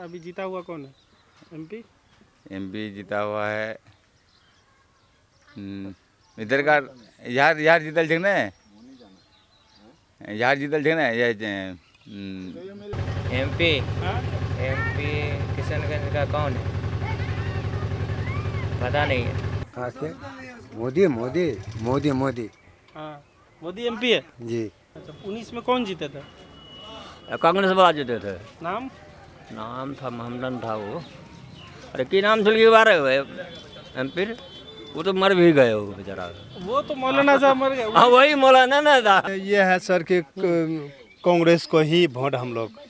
अभी जीता हुआ कौन है एमपी? एमपी जीता हुआ है इधर का यार जीतल छे ना, यार जीतल छे ना ये एमपी एमपी किशनगंज का कौन है पता नहीं है। मोदी मोदी मोदी मोदी हाँ मोदी एमपी है जी। अच्छा 19 में कौन जीते थे? कांग्रेस वाला जीते थे। नाम नाम था हमदन था वो, अरे की नाम सुन के बारे हुए एमपी, वो तो मर भी गए हो बेचारा। वो तो मौलाना साहब मर गए। हाँ वही मौलाना ना था। ये है सर कि कांग्रेस को ही वोट हम लोग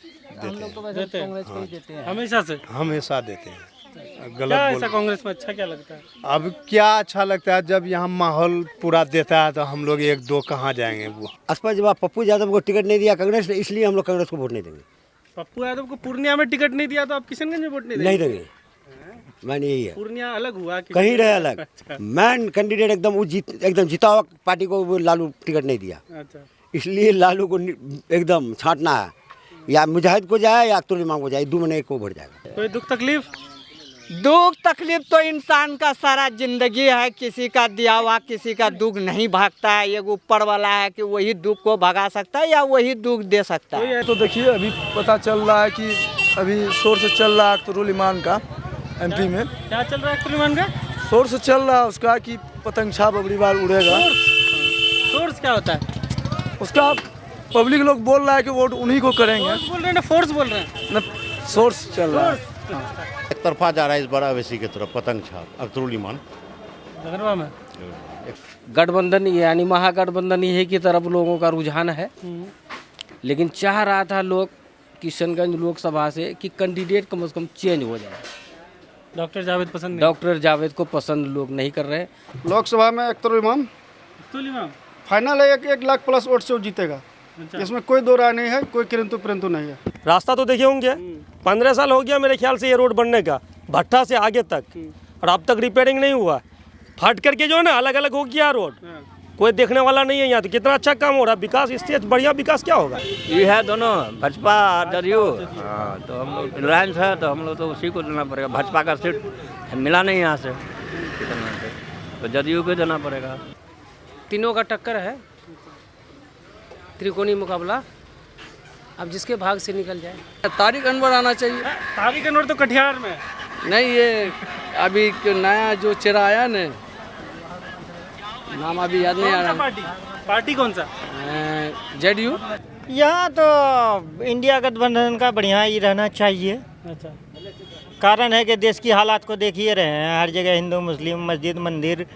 देते हैं हमेशा से। हमेशा देते हैं। क्या गलत ऐसा कांग्रेस में अच्छा क्या लगता है? अब क्या अच्छा लगता है जब यहाँ माहौल पूरा देता है तो हम लोग एक दो कहाँ जाएंगे। वो असपा जब पप्पू यादव को टिकट नहीं दिया कांग्रेस ने, इसलिए हम लोग कांग्रेस को वोट नहीं देंगे। पप्पू यादव को पूर्णिया में टिकट नहीं दिया तो आप किशनगंज में वोट नहीं देंगे। मैंने यही है, पूर्णिया अलग हुआ कहीं रहे अलग। अच्छा। मैन कैंडिडेट एकदम जीता हुआ पार्टी को वो लालू टिकट नहीं दिया, अच्छा इसलिए लालू को एकदम छांटना है, या मुजाहिद को जाए या अख्तर इमाम को जाए, दो में एक को वोट जाएगा। कोई दुख तकलीफ? दुख तकलीफ तो इंसान का सारा जिंदगी है, किसी का दिया हुआ किसी का दुख नहीं भागता है। ये ऊपर वाला है कि वही दुख को भगा सकता है या वही दुख दे सकता है। तो देखिए अभी पता चल रहा है कि अभी शोर से चल रहा है अख्तरुल इमान का एमपी में। क्या चल रहा है अख्तरुल इमान का? शोर से चल रहा है उसका कि पतंग छाप अगली बार उड़ेगा। सोर्स क्या होता है उसका? पब्लिक लोग बोल रहा है कि वोट उन्हीं को करेंगे। बोल रहे हैं ना फोर्स बोल रहे हैं न सोर्स चल रहा है। एक तरफा जा रहा है इस बार अवैसी की तरफ पतंग छाप अख्तरुल इमान नगरवा में। गठबंधन यानी महागठबंधन ये की तरफ लोगों का रुझान है, लेकिन चाह रहा था लोग किशनगंज लोकसभा से कि कैंडिडेट कम से कम चेंज हो जाए। डॉक्टर जावेद पसंद नहीं? डॉक्टर जावेद को पसंद लोग नहीं कर रहे। लोकसभा में अख्तरुल इमान फाइनल है, 1 लाख प्लस वोट से वो जीतेगा। अच्छा। इसमें कोई दो राय नहीं है, कोई किंतु परंतु नहीं है। रास्ता तो देखे होंगे, 15 साल हो गया मेरे ख्याल से ये रोड बनने का, भट्टा से आगे तक, और अब तक रिपेयरिंग नहीं हुआ। फट करके जो है ना अलग अलग हो गया रोड, कोई देखने वाला नहीं है यहाँ। तो कितना अच्छा काम हो रहा है, विकास इससे बढ़िया विकास क्या होगा? ये है दोनों भाजपा जदयू। हाँ तो हम लोग रिलायंस है तो हम लोग तो उसी को देना पड़ेगा। भाजपा का सीट मिला नहीं यहाँ से तो जदयू को देना पड़ेगा। तीनों का टक्कर है, त्रिकोणीय मुकाबला, अब जिसके भाग से निकल जाए। तारिक अनवर आना चाहिए। तारिक अनवर तो कटिहार में। नहीं ये अभी नया जो चेहरा आया ना, नाम अभी याद नहीं आ रहा। पार्टी कौन सा? जेडीयू। यहाँ तो इंडिया गठबंधन का बढ़िया ही रहना चाहिए। अच्छा कारण है कि देश की हालात को देख ही रहे हैं, हर जगह हिंदू मुस्लिम मस्जिद मंदिर।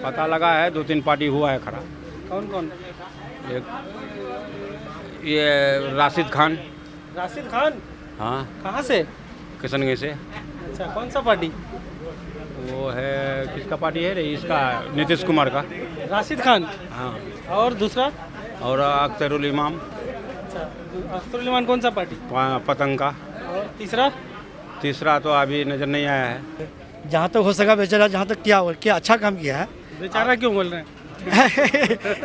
पता लगा है 2-3 पार्टी हुआ है खड़ा। कौन कौन? ये राशिद खान। राशिद खान? हाँ कहाँ से? किशनगंज से। अच्छा कौन सा पार्टी? वो है किसका पार्टी है रे? इसका नीतीश कुमार का। राशिद खान। हाँ और दूसरा? और अख्तरुल इमाम। अच्छा अख्तरुल इमान कौन सा पार्टी? पतंग का। और तीसरा? तीसरा तो अभी नजर नहीं आया है। जहाँ तक हो सका बेचारा, जहाँ तक क्या अच्छा काम किया है। बेचारा क्यों बोल रहे हैं?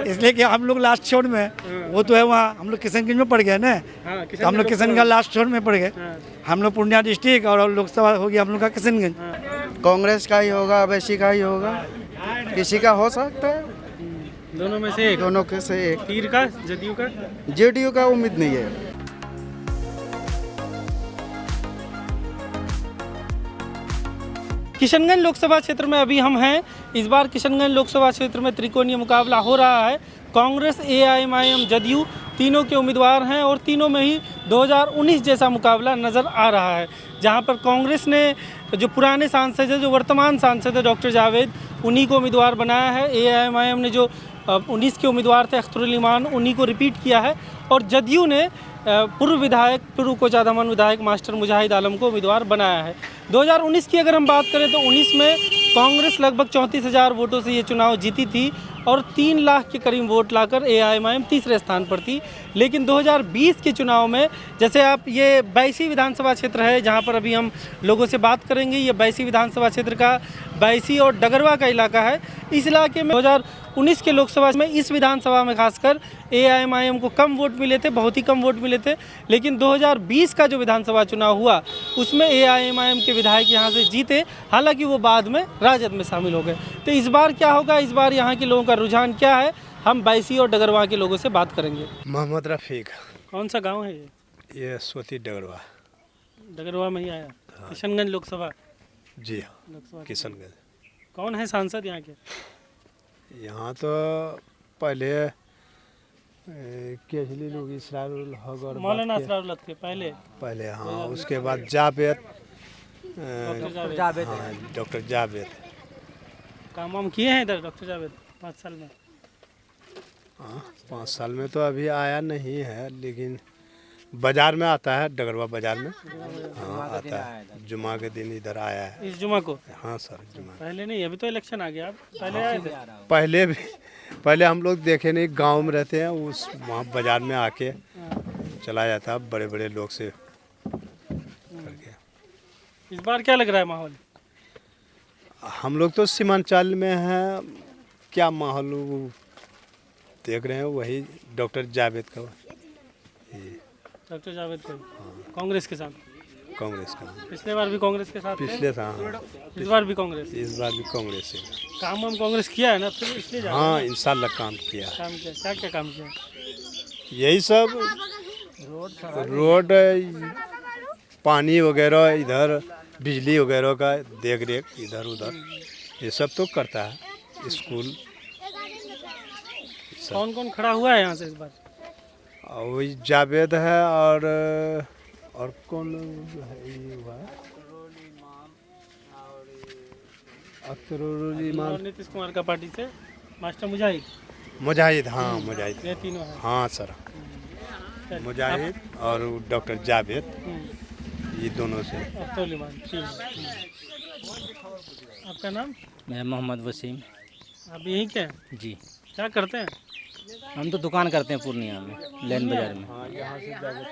इसलिए कि हम लोग लास्ट छोर में, वो तो है वहाँ, हम लोग किशनगंज में पड़ गए ना। हाँ, तो हम लोग किशनगंज लास्ट छोर में पड़ गए। हम लोग पूर्णिया डिस्ट्रिक्ट और लोकसभा हो गया हम लोग का किशनगंज। कांग्रेस का ही होगा, अवैसी का ही होगा, किसी का हो सकता है। दोनों में से एक? दोनों के से एक। तीर का? जदयू का? जेडीयू का उम्मीद नहीं है। किशनगंज लोकसभा क्षेत्र में अभी हम हैं। इस बार किशनगंज लोकसभा क्षेत्र में त्रिकोणीय मुकाबला हो रहा है। कांग्रेस, एआईएमआईएम, जदयू तीनों के उम्मीदवार हैं और तीनों में ही 2019 जैसा मुकाबला नज़र आ रहा है, जहां पर कांग्रेस ने जो पुराने सांसद है, जो वर्तमान सांसद है डॉक्टर जावेद, उन्हीं को उम्मीदवार बनाया है। एआईएमआईएम ने जो 19 के उम्मीदवार थे अख्तरुल इमान, उन्हीं को रिपीट किया है। और जदयू ने पूर्व कोचाधामन विधायक मास्टर मुजाहिद आलम को उम्मीदवार बनाया है। 2019 की अगर हम बात करें तो 19 में कांग्रेस लगभग 34,000 वोटों से ये चुनाव जीती थी और 3 लाख के करीब वोट लाकर एआईएमआईएम तीसरे स्थान पर थी। लेकिन 2020 के चुनाव में, जैसे आप ये बैसी विधानसभा क्षेत्र है जहां पर अभी हम लोगों से बात करेंगे, ये बैसी विधानसभा क्षेत्र का बैसी और डगरवा का इलाका है। इस इलाके में 2019 के लोकसभा में इस विधानसभा में खासकर AIMIM को कम वोट मिले थे, बहुत ही कम वोट मिले थे। लेकिन 2020 का जो विधानसभा चुनाव हुआ उसमें AIMIM के विधायक यहाँ से जीते, हालांकि वो बाद में राजद में शामिल हो गए। तो इस बार क्या होगा, इस बार यहाँ के लोगों का रुझान क्या है, हम बैसी और डगरवा के लोगों से बात करेंगे। मोहम्मद रफ़ीक। कौन सा गाँव है ये सोती डगरवा। डगरवा में ही आया, किशनगंज लोकसभा। जी हाँ, किशनगंज। कौन है सांसद यहाँ के? यहाँ तो पहले केजली लोग इसरारुल हक और मौलाना असरारुल हक के पहले हाँ, उसके बाद जावेद, डॉक्टर जावेद। काम वाम किए हैं इधर डॉक्टर जावेद 5 साल में? हाँ, 5 साल में तो अभी आया नहीं है, लेकिन बाजार में आता है, डगरवा बाजार में। हाँ आता है, जुमा के दिन इधर आया है। इस जुमा को? हाँ सर, जुमा। पहले नहीं, अभी तो इलेक्शन आ गया, आप पहले आए थे? पहले हम लोग देखे नहीं, गांव में रहते हैं, उस वहाँ बाजार में आके चला जाता बड़े बड़े लोग से करके। इस बार क्या लग रहा है माहौल? हम लोग तो सीमांचल में हैं, क्या माहौल देख रहे हैं, वही डॉक्टर जावेद का। डॉक्टर जावेद को कांग्रेस के साथ? कांग्रेस का। पिछले बार भी कांग्रेस के साथ? पिछले साल। इस बार भी कांग्रेस? इस बार भी कांग्रेस है। काम हम कांग्रेस किया है ना, तो इसलिए हाँ इंशाल्लाह काम किया। काम किया, क्या क्या काम किया? यही सब रोड, पानी वगैरह, इधर बिजली वगैरह का देख रेख इधर उधर, ये सब तो करता है। स्कूल। कौन कौन खड़ा हुआ है यहाँ से इस बार? वही जावेद है और कौन है ये हुआ है, अख्तरुल ईमान। और नीतीश कुमार का पार्टी से मास्टर मुजाहिद। हाँ मुजाहिद, ये तीनों है। हाँ सर, मुजाहिद और डॉक्टर जावेद, ये दोनों से। अख्तरुल ईमान, ठीक है। आपका नाम? मैं मोहम्मद वसीम। आप यहीं के हैं? जी। क्या करते हैं? हम तो दुकान करते हैं पूर्णिया में, लेन बाजार में।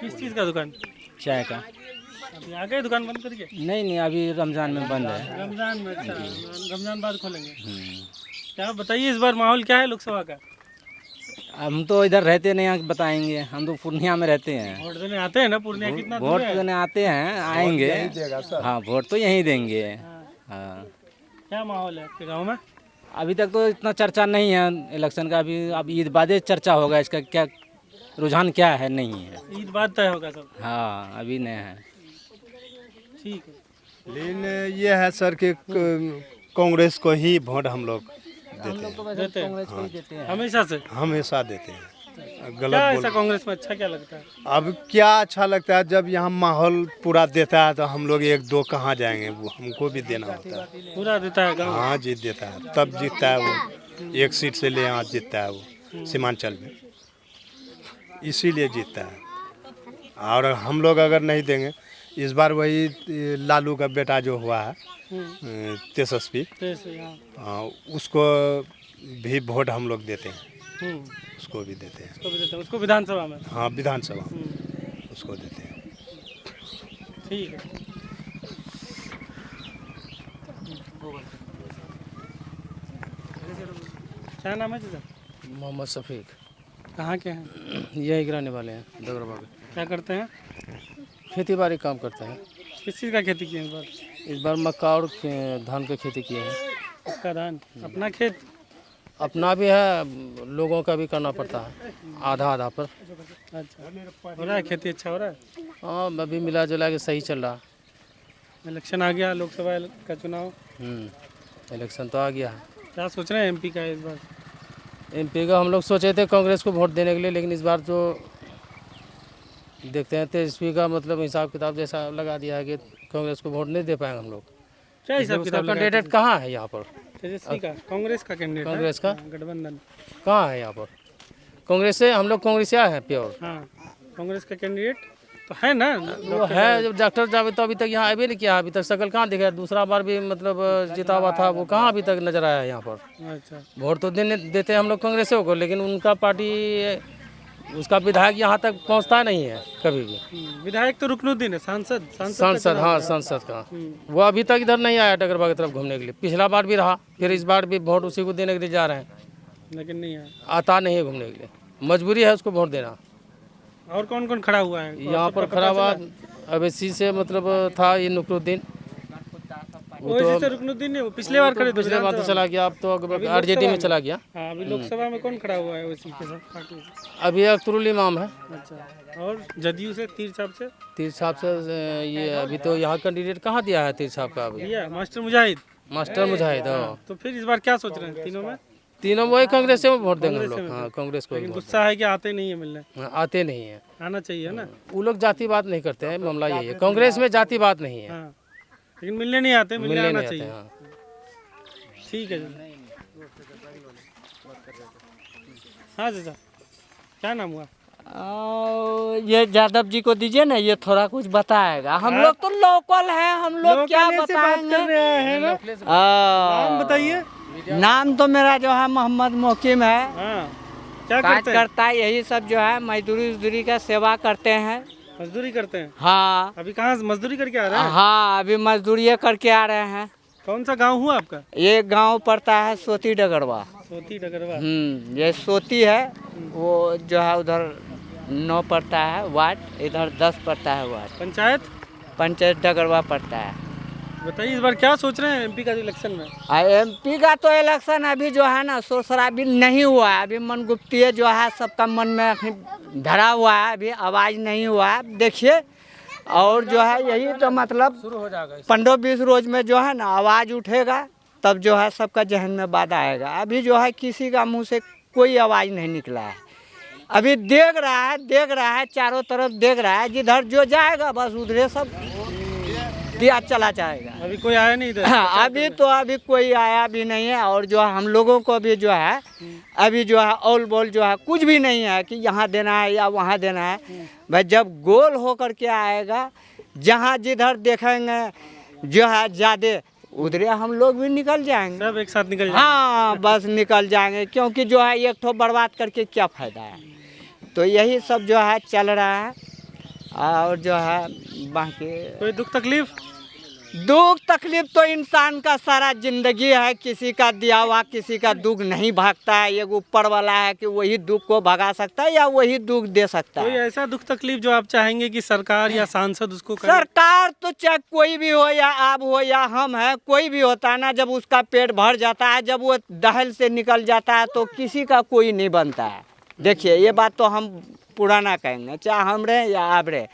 किस चीज़ का दुकान? चाय का। अभी आ गए दुकान बंद करके? नहीं, अभी रमज़ान में बंद है। रमज़ान में? अच्छा, रमज़ान बाद खोलेंगे। क्या बताइए इस बार माहौल क्या है लोकसभा का? हम तो इधर रहते नहीं, बताएंगे। हम तो पूर्णिया में रहते हैं। वोट देने आते हैं ना पूर्णिया? कितना दूर वोट है? देने आते हैं, आएंगे। हाँ वोट तो यहीं देंगे। हाँ। क्या माहौल है आपके गाँव में? अभी तक तो इतना चर्चा नहीं है इलेक्शन का। अब ईद बाद चर्चा होगा, इसका क्या रुझान क्या है, नहीं है। ईद बाद तय होगा सब? हाँ अभी नहीं है। ठीक है। लेकिन ये है सर कि कांग्रेस को ही वोट हम लोग देते हैं हमेशा से? हमेशा देते हैं। गलत क्या ऐसा कांग्रेस में अच्छा क्या लगता है? अब क्या अच्छा लगता है, जब यहाँ माहौल पूरा देता है तो हम लोग एक दो कहाँ जाएंगे, वो हमको भी देना होता है। पूरा देता है गाँव? हाँ जीत देता है, तब जीतता है वो। एक सीट से ले यहाँ जीतता है वो सीमांचल में, इसीलिए जीतता है। और हम लोग अगर नहीं देंगे, इस बार वही लालू का बेटा जो हुआ है तेजस्वी, उसको भी वोट हम लोग देते हैं। उसको भी देते हैं। उसको विधानसभा में? हाँ विधानसभा उसको देते हैं। ठीक है। क्या नाम है जी सर? मोहम्मद शफीक। कहाँ के हैं? यही गिराने वाले हैं, डगरवा के। क्या करते हैं? खेती बाड़ी काम करते हैं। किस चीज़ का खेती किए हैं इस बार मक्का और धान की खेती किए हैं। मक्का धान? अपना खेत? अपना भी है, लोगों का भी करना पड़ता है, आधा आधा पर। अच्छा, हो रहा है खेती? अच्छा हो रहा है? हाँ अभी मिला जुला के सही चल रहा। इलेक्शन आ गया, लोकसभा का चुनाव। इलेक्शन तो आ गया है। क्या सोच रहे हैं एमपी का इस बार? एमपी का हम लोग सोचे थे कांग्रेस को वोट देने के लिए, लेकिन इस बार जो देखते हैं तेजस्वी का मतलब हिसाब किताब जैसा लगा दिया है कि कांग्रेस को वोट नहीं दे पाएंगे हम लोग। क्या हिसाब किताब? कैंडिडेट कहाँ है यहाँ पर? तेजस्वी का? कांग्रेस का कैंडिडेट? कांग्रेस का गठबंधन कहाँ है यहाँ पर? कांग्रेस से हम लोग कांग्रेस आए हैं प्योर। हाँ कांग्रेस का कैंडिडेट तो है ना? वो है जब डॉक्टर जावेद तो अभी तक यहाँ आए भी नहीं किया, अभी तक शकल कहाँ दिखा। दूसरा बार भी मतलब जीता हुआ था, वो कहाँ अभी तक नजर आया यहाँ पर। अच्छा, वोट तो देते हैं हम लोग कांग्रेस को, लेकिन उनका पार्टी, उसका विधायक यहाँ तक पहुँचता नहीं है कभी भी। विधायक तो रुकनुद्दीन है, सांसद? हाँ सांसद का वो अभी तक इधर नहीं आया डगरवा की तरफ घूमने के लिए। पिछला बार भी रहा, फिर इस बार भी वोट उसी को देने के लिए जा रहे हैं। लेकिन नहीं है। आता नहीं है घूमने के लिए, मजबूरी है उसको वोट देना। और कौन कौन खड़ा हुआ है यहाँ पर खड़ा हुआ अवैसी से मतलब था ये नुकरुद्दीन, ओवैसी से रुकनुद्दीन नहीं, वो पिछले बार खड़े थे, पिछले बार तो चला गया, अब तो आरजेडी में चला गया। हाँ, अभी लोकसभा में कौन खड़ा हुआ है ओवैसी के साथ पार्टी से? अभी अख्तरुल इमाम है। अच्छा, और जदयू से तीर छाप से ये अभी तो यहाँ कैंडिडेट कहाँ दिया है तीर छाप का? अभी दिया मास्टर मुजाहिद। मास्टर मुजाहिद। तो फिर इस बार क्या सोच रहे हैं तीनों में? तीनों वही कांग्रेस में वोट देंगे हम लोग। हाँ, कांग्रेस को। लेकिन गुस्सा है कि आते नहीं है मिलने। आते नहीं है, आना चाहिए ना। वो लोग जाति बात नहीं करते हैं, मामला यही है, कांग्रेस में जाति बात नहीं है। हाँ, लेकिन मिलने नहीं आते, मिलने आना चाहिए। हाँ। ठीक है जी। हाँ चाचा, क्या नाम हुआ? ये यादव जी को दीजिए ना, ये थोड़ा कुछ बताएगा। हम लोग तो लोकल हैं, हम लोग क्या बताएंगे। नाम बताइए। नाम तो मेरा जो है मोहम्मद मोकिम है। हाँ, क्या काज करता है, यही सब जो है मजदूरी का सेवा करते हैं। मजदूरी करते हैं? हाँ। अभी कहाँ मजदूरी करके आ रहे हैं? हाँ, अभी मजदूरी करके आ रहे हैं। कौन सा गांव हुआ आपका? ये गांव पड़ता है सोती डगरवा। सोती डगरवा। ये सोती है, वो जो है उधर 9 पड़ता है वार्ड, इधर 10 पड़ता है वार्ड। पंचायत डगरवा पड़ता है। बताइए इस बार क्या सोच रहे हैं एमपी का इलेक्शन में? एमपी का तो इलेक्शन अभी जो है ना शोर शराबी नहीं हुआ है, अभी मनगुप्तीय जो है सबका मन में धरा हुआ है, अभी आवाज नहीं हुआ है। देखिए, और जो है यही तो मतलब 15-20 रोज में जो है ना आवाज उठेगा, तब जो है सबका जहन में बात आएगा। अभी जो है किसी का मुंह से कोई आवाज नहीं निकला है। अभी देख रहा है चारों तरफ देख रहा है, जिधर जो जाएगा बस उधरे सब दिया चला जाएगा। अभी कोई आया नहीं इधर? हाँ, अभी कोई आया भी नहीं है। और जो हम लोगों को भी जो है अभी जो है ऑल बॉल जो है कुछ भी नहीं है कि यहाँ देना है या वहाँ देना है। भाई जब गोल होकर के आएगा, जहाँ जिधर देखेंगे जो है ज़्यादा उधरे हम लोग भी निकल जाएंगे, सब एक साथ निकल जाएंगे। हाँ, बस निकल जाएंगे, क्योंकि जो है एक ठो बर्बाद करके क्या फ़ायदा है। तो यही सब जो है चल रहा है। और जो है बाकी कोई दुख तकलीफ तो इंसान का सारा जिंदगी है, किसी का दिया हुआ किसी का दुख नहीं भागता है। ये ऊपर वाला है कि वही दुख को भगा सकता है या वही दुख दे सकता है। कोई ऐसा दुख तकलीफ जो आप चाहेंगे कि सरकार या सांसद उसको करे? सरकार तो चाहे कोई भी हो, या आप हो या हम है, कोई भी होता है ना, जब उसका पेट भर जाता है, जब वो दहल से निकल जाता है तो किसी का कोई नहीं बनता है। देखिए, ये बात तो हम पुराना कहेंगे, चाहे हम रहे या आप रहे।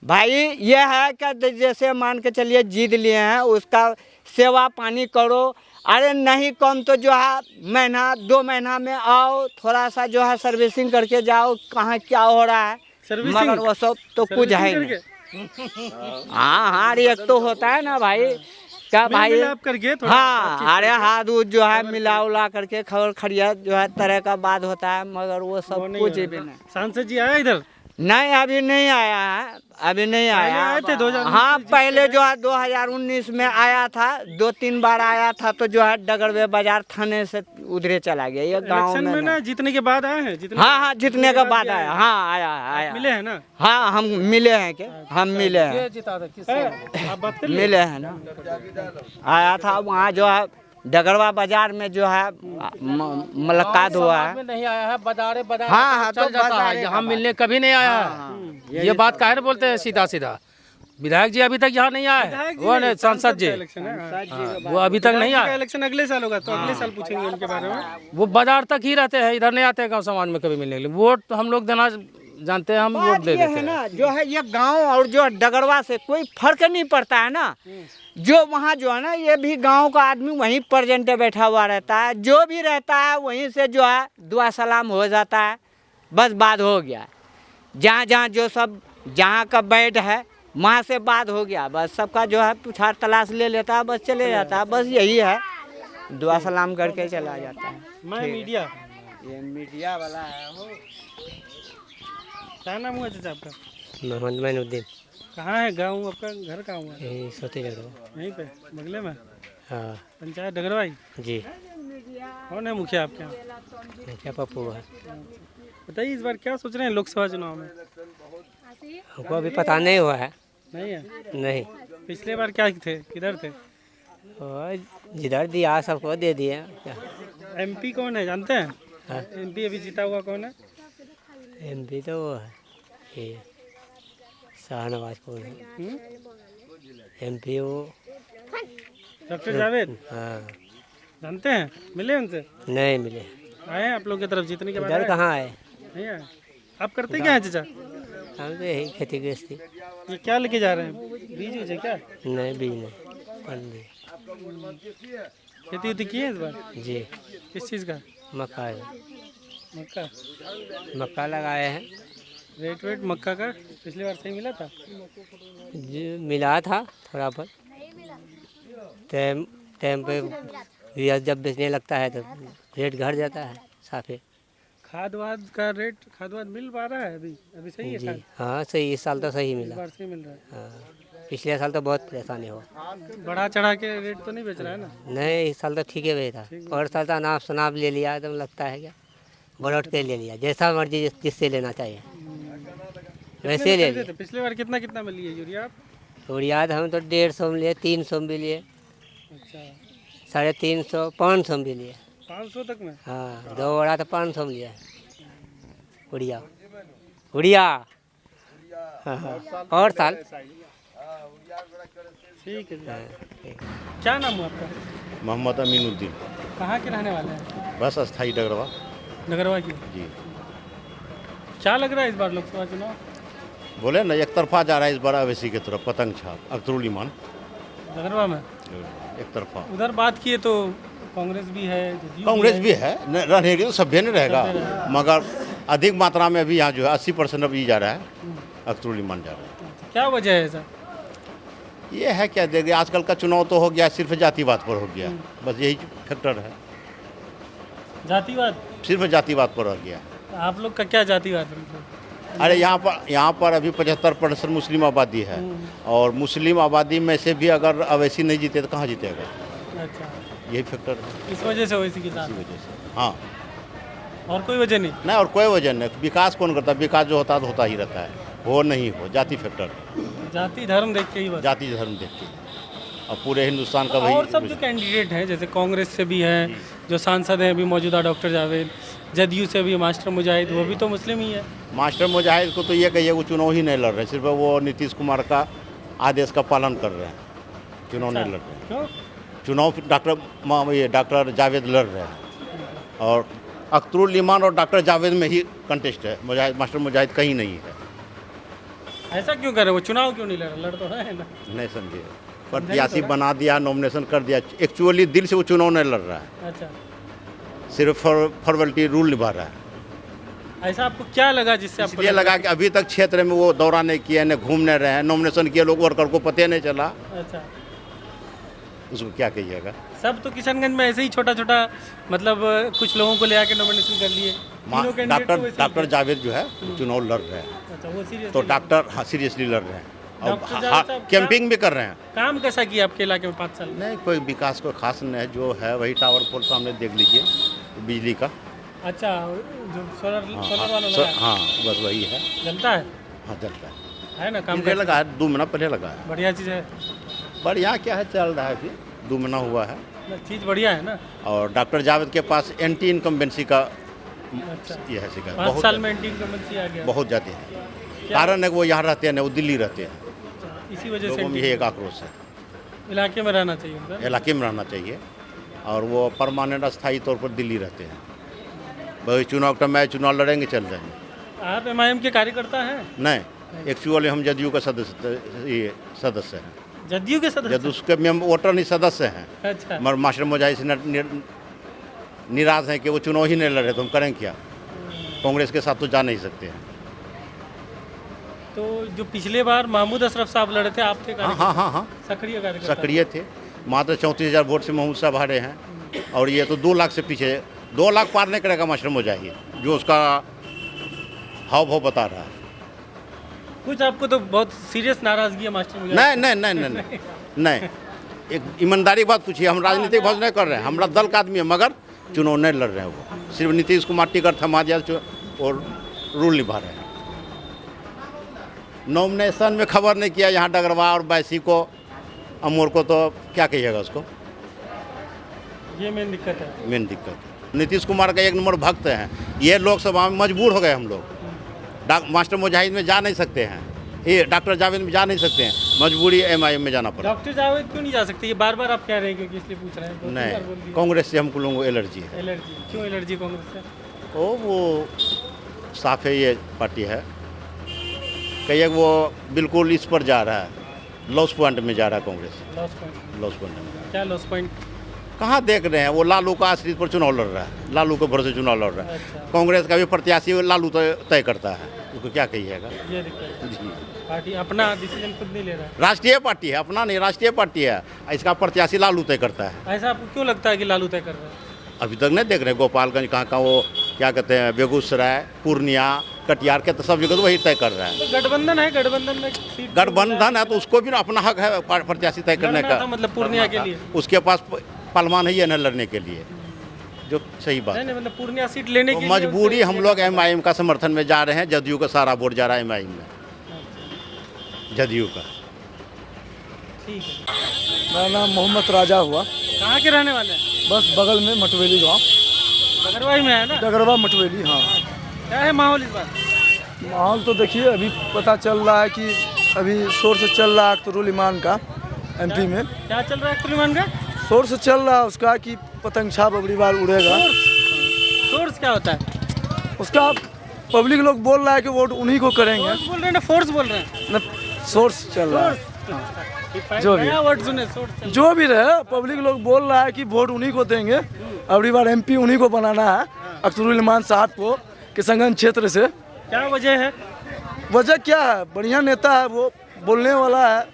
भाई ये है कि जैसे मान के चलिए जीत लिए हैं, उसका सेवा पानी करो। अरे नहीं कम तो जो है महीना 2 महीना में आओ, थोड़ा सा जो है सर्विसिंग करके जाओ, कहाँ क्या हो रहा है, मगर वो सब तो कुछ है नहीं। हाँ, एक तो होता है ना भाई, क्या भाई, हाँ, अरे हाथ दूध जो है मिला उला करके खबर खड़िया जो है तरह का बात होता है, मगर वो सब कुछ भी नहीं। सांसद जी आया इधर? नहीं, अभी नहीं आया है, अभी नहीं आया। आए थे 2019? हाँ, पहले जो है 2019 में आया था, 2-3 बार आया था, तो जो है डगरवे बाजार थाने से उधरे चला गया। ये गांव में ना जीतने के बाद आए हैं? हाँ, जीतने के बाद आया। हाँ, आया। मिले हैं ना? हाँ, हम मिले हैं। क्या हम मिले हैं? मिले हैं ना। आया था वहाँ जो है डगरवा बाजार में जो है मुलाकात हुआ है। नहीं आया है, बाजार हाँ, चल जाता है, यहाँ मिलने कभी नहीं आया है। ये बात काहे बोलते हैं सीधा। विधायक जी अभी तक यहाँ नहीं आए, वो नहीं सांसद जी, वो अभी तक नहीं आए। इलेक्शन अगले साल होगा, तो अगले साल पूछेंगे उनके बारे में। वो बाजार तक ही रहते हैं, इधर नहीं आते हैं गाँव समाज में कभी मिलने के लिए। वोट हम लोग देना जानते हैं, हम वोट दे देते हैं ना। जो है ये गांव और जो डगरवा से कोई फर्क नहीं पड़ता है ना। जो वहाँ जो है ना, ये भी गांव का आदमी वहीं प्रेजेंट बैठा हुआ रहता है, जो भी रहता है वहीं से जो है दुआ सलाम हो जाता है, बस बात हो गया। जहाँ जो सब जहाँ का बेड है वहाँ से बात हो गया, बस सबका जो है पुछार तलाश ले लेता है, बस चले जाता है, बस यही है, दुआ सलाम करके चला जाता है। मैं मीडिया, ये मीडिया वाला है। क्या नाम हुआ चाचा आपका? मोहम्मद मैनुद्दीन। कहाँ है गाँव आपका? घर कहाँ हुआ? यही सोती डगरवा। यहीं पे बगले में? हाँ, पंचायत डगरवाई जी। कौन है मुखिया आपके यहाँ? मुखिया पप्पू है। बताइए इस बार क्या सोच रहे हैं लोकसभा चुनाव में? हमको अभी पता नहीं हुआ है। नहीं है? नहीं। पिछले बार क्या थे, किधर थे? जिधर दिया सबको दे दिए। एमपी कौन है जानते हैं? एमपी अभी जीता हुआ कौन है? एमपी तो वो है ये शाहनवाज कौन है एमपी वो डॉक्टर जावेद। हाँ जानते हैं, मिले उनसे? नहीं मिले। आए हैं आप लोग की तरफ जीतने के बाद? इधर आए? कहाँ आए? नहीं आए। आप करते क्या हैं चाचा? हम तो यही खेती गृहस्थी। ये क्या लेके जा रहे हैं, बीज है क्या? नहीं बीज नहीं पन्नी। खेती उती की है इस बार? जी। किस चीज़ का? मक्का है। मक्का? मक्का लगाए हैं। रेट वेट मक्का का पिछली बार सही मिला था? जी मिला था थोड़ा बहुत। टाइम टाइम पे ब्याज जब बेचने लगता है तो रेट घट जाता है साफे। खाद वाद का रेट, खाद वाद मिल पा रहा है अभी? अभी सही है जी खाद? हाँ सही, इस साल तो सही इस मिला। बार सही मिल रहा है। हाँ पिछले साल तो बहुत परेशानी हो। बढ़ा चढ़ा के रेट तो नहीं बेच रहा है ना? नहीं इस साल तो ठीक है था। और साल तो अनाप शनाप ले लिया एकदम लगता है क्या बलौट के ले लिया, जैसा मर्जी जिससे लेना चाहिए वैसे ले लिया। पिछले बार कितना कितना में लिए यूरिया आप? यूरिया हम तो 150 में लिए, 300 में भी लिए, अच्छा 350, 500 में भी लिए। 500 तक में? हाँ 2 बड़ा तो 500 में लिया उड़िया उड़िया। हाँ हाँ और साल ठीक है। क्या नाम हुआ आपका? मोहम्मद अमीनुद्दीन। कहाँ के रहने वाले हैं? बस अस्थाई डगरवा। नगरवा की? जी। क्या लग रहा है इस बार लोकसभा चुनाव? बोले ना एक तरफा जा रहा है इस बार अवैसी की तरफ, पतंग छाप अख्तरुल ईमान नगरवा में एक तरफा। उधर बात किए तो कांग्रेस भी है, जदयू कांग्रेस भी है, रहने के तो सभ्य नहीं रहेगा, मगर अधिक मात्रा में अभी यहाँ जो है 80% अभी जा रहा है, अख्तरुल ईमान जा रहा है। क्या वजह है ऐसा? ये है क्या देखिए आजकल का चुनाव तो हो गया सिर्फ जातिवाद पर हो गया, बस यही फैक्टर है, जातिवाद? सिर्फ जातिवाद पर हो गया। आप लोग का क्या जातिवाद है मतलब? अरे यहाँ पर अभी 75% मुस्लिम आबादी है, और मुस्लिम आबादी में से भी अगर अवैसी नहीं जीते तो कहाँ जीतेगा? अच्छा यही फैक्टर है, इस वजह से ओवैसी के साथ? इसी वजह से। हाँ और कोई वजह नहीं? नहीं और कोई वजह नहीं, विकास कौन करता है? विकास जो होता है तो होता ही रहता है, हो नहीं हो, जाति फैक्टर, जाति धर्म देख के ही बस? जाति धर्म देख के। अब पूरे हिंदुस्तान का वही। और सब जो कैंडिडेट हैं जैसे कांग्रेस से भी हैं, जो सांसद हैं अभी मौजूदा डॉक्टर जावेद, जदयू से भी मास्टर मुजाहिद, वो भी तो मुस्लिम ही है। मास्टर मुजाहिद को तो ये कहिए वो चुनाव ही नहीं लड़ रहे, सिर्फ वो नीतीश कुमार का आदेश का पालन कर रहे हैं, चुनाव नहीं लड़ रहे। क्यों? चुनाव डॉक्टर जावेद लड़ रहे हैं, और अख्तरुल ईमान और डॉक्टर जावेद में ही कंटेस्ट है, मुजाहिद मास्टर मुजाहिद कहीं नहीं है। ऐसा क्यों कर रहे? वो चुनाव क्यों नहीं लड़ रहे? लड़ तो रहे हैं ना। नहीं समझे, प्रत्याशी बना दिया, नॉमिनेशन कर दिया, एक्चुअली दिल से वो चुनाव नहीं लड़ रहा है, अच्छा सिर्फ फॉर्मेलिटी रूल निभा रहा है। ऐसा आपको क्या लगा जिससे आपको ये लगा कि अभी तक क्षेत्र में वो दौरा नहीं किया, न घूमने रहे हैं, नॉमिनेशन किए लोग वर्कर को पता नहीं चला, अच्छा उसको क्या कहिएगा? सब तो किशनगंज में ऐसे ही छोटा छोटा मतलब कुछ लोगों को ले आके नॉमिनेशन कर लिए। तीनों कैंडिडेट तो वैसे ही डॉक्टर थे। जावेद जो है चुनाव लड़ रहे हैं, अच्छा वो सीरियस तो डॉक्टर हाँ सीरियसली लड़ रहे हैं, डॉक्टर जावेद और साहब कैंपिंग भी कर रहे हैं। काम कैसा किया आपके इलाके में 5 साल में? नहीं कोई विकास कोई खास नहीं है, जो है वही टावर पोल सामने देख लीजिए बिजली का। अच्छा जो सोलर वाला लगा है, हाँ बस वही है, जलता है? हाँ चलता है ना काम है, लगा है 2 महीना पहले लगा है। बढ़िया चीज़ है, पर यहाँ क्या है चल रहा है, अभी 2 महीना हुआ है, चीज़ बढ़िया है ना। और डॉक्टर जावेद के पास एंटी इनकम्बेंसी का अच्छा ये है शिकायत 5 साल में एंटी इनकम्बेंसी आ गया, बहुत ज़्यादा है। कारण है कि वो यहाँ रहते हैं ना, वो दिल्ली रहते हैं, इसी वजह लोगों में से यही एक आक्रोश है। इलाके में रहना चाहिए उनका। इलाके में रहना चाहिए, और वो परमानेंट अस्थायी तौर पर दिल्ली रहते हैं, भाई चुनाव का मैं चुनाव लड़ेंगे चल जाएंगे। आप MIM के कार्यकर्ता हैं? नहीं एक्चुअली हम जदयू का सदस्य हैं, जदयू के सदस्य? जदयू के वोटर नहीं सदस्य हैं, अच्छा मगर मास्टर मुजाहिद से निराश हैं कि वो चुनाव ही नहीं लड़ रहे, तो हम करें क्या? कांग्रेस के साथ तो जा नहीं सकते हैं। तो जो पिछले बार महमूद अशरफ साहब लड़े थे, आप थे हाँ सक्रिय कार्यकर्ता? सक्रिय थे, मात्र 34,000 वोट से महमूद साहब हारे हैं, और ये तो 2 लाख से पीछे, 2 लाख पार नहीं करेगा मास्टर मुजाहिद, जो उसका हाव भाव बता रहा है। कुछ आपको तो बहुत सीरियस नाराजगी है मास्टर मुजाहिद? नहीं, एक ईमानदारी बात पूछिए, हम राजनीतिक भोज नहीं कर रहे हैं, हमारा दल का आदमी है, मगर चुनाव नहीं लड़ रहे हैं, वो सिर्फ नीतीश कुमार टिकट थमा दिया और रूल निभा रहे हैं। नॉमिनेशन में खबर नहीं किया यहाँ डगरवा और बैसी को, अमोर को, तो क्या कहिएगा उसको? ये मेन दिक्कत है। मेन दिक्कत है। नीतीश कुमार का एक नंबर भक्त हैं। ये लोकसभा में मजबूर हो गए हम लोग। मास्टर मुजाहिद में जा नहीं सकते हैं, ये डॉक्टर जावेद में जा नहीं सकते हैं, मजबूरी MIM में जाना पड़ा। डॉक्टर जावेद क्यों नहीं जा सकते? ये बार बार आप कह रहे हैं क्योंकि इसलिए पूछ रहे हैं। नहीं, कांग्रेस से हमको लोगों को एलर्जी है। एलर्जी? क्यों एलर्जी कांग्रेस से? वो साफ है, ये पार्टी है कहीं वो बिल्कुल इस पर जा रहा है, लॉस पॉइंट में जा रहा है कांग्रेस। लॉस पॉइंट में क्या लॉस पॉइंट? कहाँ देख रहे हैं, वो लालू का आश्रित पर चुनाव लड़ रहा है, लालू के भरोसे चुनाव लड़ रहा है। कांग्रेस का भी प्रत्याशी लालू तय करता है, उसको क्या कहिएगा। ये दिक्कत है, पार्टी अपना डिसीजन खुद नहीं ले रहा है। राष्ट्रीय पार्टी है, अपना नहीं, राष्ट्रीय पार्टी है, इसका प्रत्याशी लालू तय करता है। ऐसा आपको क्यों लगता है कि लालू तय कर रहा है? अभी तक नहीं देख रहे, गोपालगंज कहाँ वो क्या कहते हैं, बेगूसराय, पूर्णिया, कटिहार के तो सब जगह तो वही तय कर रहा है। तो गठबंधन है, गठबंधन में सीट गठबंधन है तो उसको भी अपना हक है प्रत्याशी तय करने का। मतलब पूर्णिया के लिए उसके पास पलमान है न लड़ने के लिए, जो सही बात नहीं, मतलब पूर्णिया सीट लेने की मजबूरी। हम लोग MIM का समर्थन में जा रहे हैं, जदयू का सारा वोट जा रहा है MIM में, जदयू का। ठीक है। मेरा नाम मोहम्मद राजा हुआ। कहाँ के रहने वाले हैं? बस बगल में मटवेली गांव। डगरवा में है ना? डगरवा मटवेली, हाँ। क्या है माहौल इस बार? माहौल तो देखिए अभी पता चल रहा है कि अभी शोर से चल रहा है अख्तरुल इमान का MP में। क्या चल रहा है अख्तरुल इमान का? शोर से चल रहा है उसका कि पतंग छाप अगली बार उड़ेगा। सोर्स क्या होता है उसका? पब्लिक लोग बोल रहा है कि वोट उन्हीं को करेंगे। बोल रहे हैं ना, फोर्स बोल रहे हैं न, सोर्स चल रहा है। जो भी वर्ड सुने, सोर्स जो भी रहे, पब्लिक लोग बोल रहा है कि वोट उन्हीं को देंगे, अगली बार MP उन्हीं को बनाना है, अख्तरुल इमान साहब को, किशनगंज क्षेत्र से। क्या वजह है? वजह क्या है? बढ़िया नेता है, वो बोलने वाला है,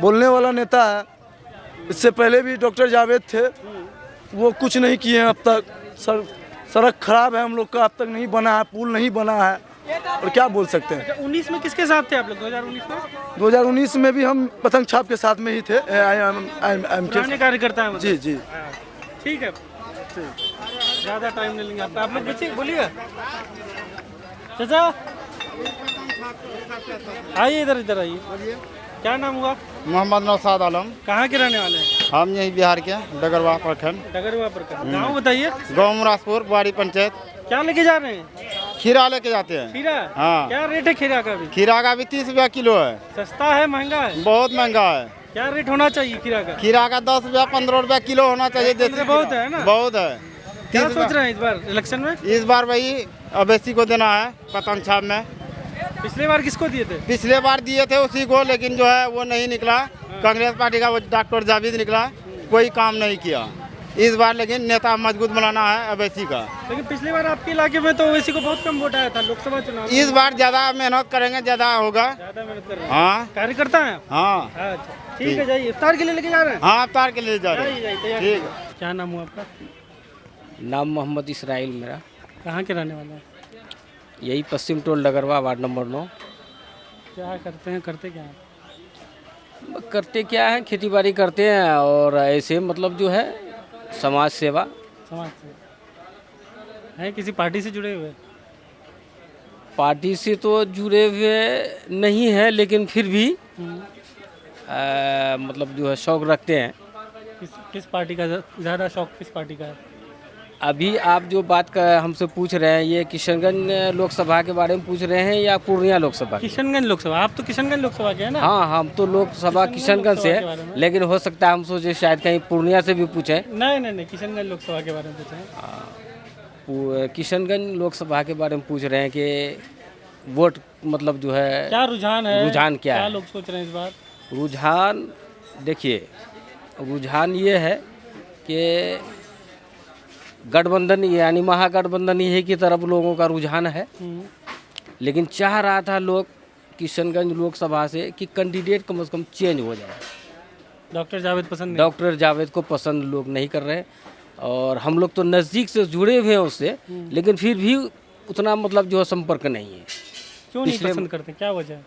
बोलने वाला नेता है। इससे पहले भी डॉक्टर जावेद थे, वो कुछ नहीं किए हैं अब तक। सड़क खराब है हम लोग का, अब तक नहीं बना है, पुल नहीं बना है, और क्या बोल सकते हैं। 19 में किसके साथ थे आप लोग? 2019 में? 2019 में भी हम पतंग छाप के साथ में ही थे। पुराने कार्यकर्ता हैं मतलब? जी जी। ठीक है, ज़्यादा टाइम नहीं लेंगे आपका। आप लोग बच्चे बोलिएगा। चाचा आइए, इधर आइए। क्या नाम हुआ? मोहम्मद नौशाद आलम। कहाँ के रहने वाले हैं? हम यही बिहार के, डगरवा प्रखंड। डगरवा प्रखंड। गाँव बताइए। गाँव मुरासपुर, बाड़ी पंचायत। क्या लेके जा रहे हैं? खीरा लेके जाते हैं। खीरा? हाँ। क्या रेट है खीरा का भी? खीरा का भी 30 रुपया किलो है। सस्ता है महंगा है? बहुत महंगा है। क्या रेट होना चाहिए खीरा का? खीरा का 10 रुपया 15 रुपया किलो होना चाहिए। देसी बहुत है ना? बहुत है। क्या सोच रहे हैं इस बार इलेक्शन में? इस बार वही अवैसी को देना है पतंग छाप में। पिछले बार किसको दिए थे? पिछले बार दिए थे उसी को, लेकिन जो है वो नहीं निकला। कांग्रेस पार्टी का वो डॉक्टर जावेद निकला, कोई काम नहीं किया। इस बार लेकिन नेता मजबूत बनाना है अवैसी का। लेकिन पिछली बार आपके इलाके में तो ओवैसी को बहुत कम वोट आया था लोकसभा चुनाव। इस बार ज्यादा मेहनत करेंगे, ज्यादा होगा। ज्यादा मेहनत कर रहे हैं। हाँ, कार्यकर्ता हैं? हाँ। अच्छा ठीक है, जाइए। इफ्तार के लिए लेके जा रहे हैं? हाँ, इफ्तार के लिए जा रहे हैं। ठीक है। क्या नाम हुआ आपका? नाम मोहम्मद इसराइल मेरा। कहाँ के रहने वाले हैं? यही पश्चिम टोल डगरवा, वार्ड नंबर 9। क्या करते हैं, करते क्या हैं? करते क्या है, खेती बाड़ी करते हैं और ऐसे मतलब जो है समाज सेवा। समाज से है? किसी पार्टी से जुड़े हुए? पार्टी से तो जुड़े हुए नहीं है, लेकिन फिर भी मतलब जो है शौक रखते हैं। किस पार्टी का ज़्यादा शौक, किस पार्टी का है? अभी आप जो बात का हमसे पूछ रहे हैं, ये किशनगंज लोकसभा के बारे में पूछ रहे हैं या पूर्णिया लोकसभा? किशनगंज लोकसभा। आप तो किशनगंज लोकसभा के हैं ना? हाँ, हम तो लोकसभा किशनगंज से है, लेकिन हो सकता है हम सोचे शायद कहीं पूर्णिया से भी पूछें। नहीं, किशनगंज लोकसभा के बारे में पूछें। किशनगंज लोकसभा के बारे में पूछ रहे हैं कि वोट मतलब जो है क्या रुझान है, रुझान क्या लोग सोच रहे हैं इस बार? रुझान देखिए, रुझान ये है कि गठबंधन यानी महागठबंधन ही की तरफ लोगों का रुझान है। लेकिन चाह रहा था लोग किशनगंज लोकसभा से कि कैंडिडेट कम से कम चेंज हो जाए। डॉक्टर जावेद पसंद नहीं? डॉक्टर जावेद को पसंद लोग नहीं कर रहे, और हम लोग तो नज़दीक से जुड़े हुए हैं उससे, लेकिन फिर भी उतना मतलब जो है संपर्क नहीं है। क्यों नहीं पसंद करते, क्या वजह है?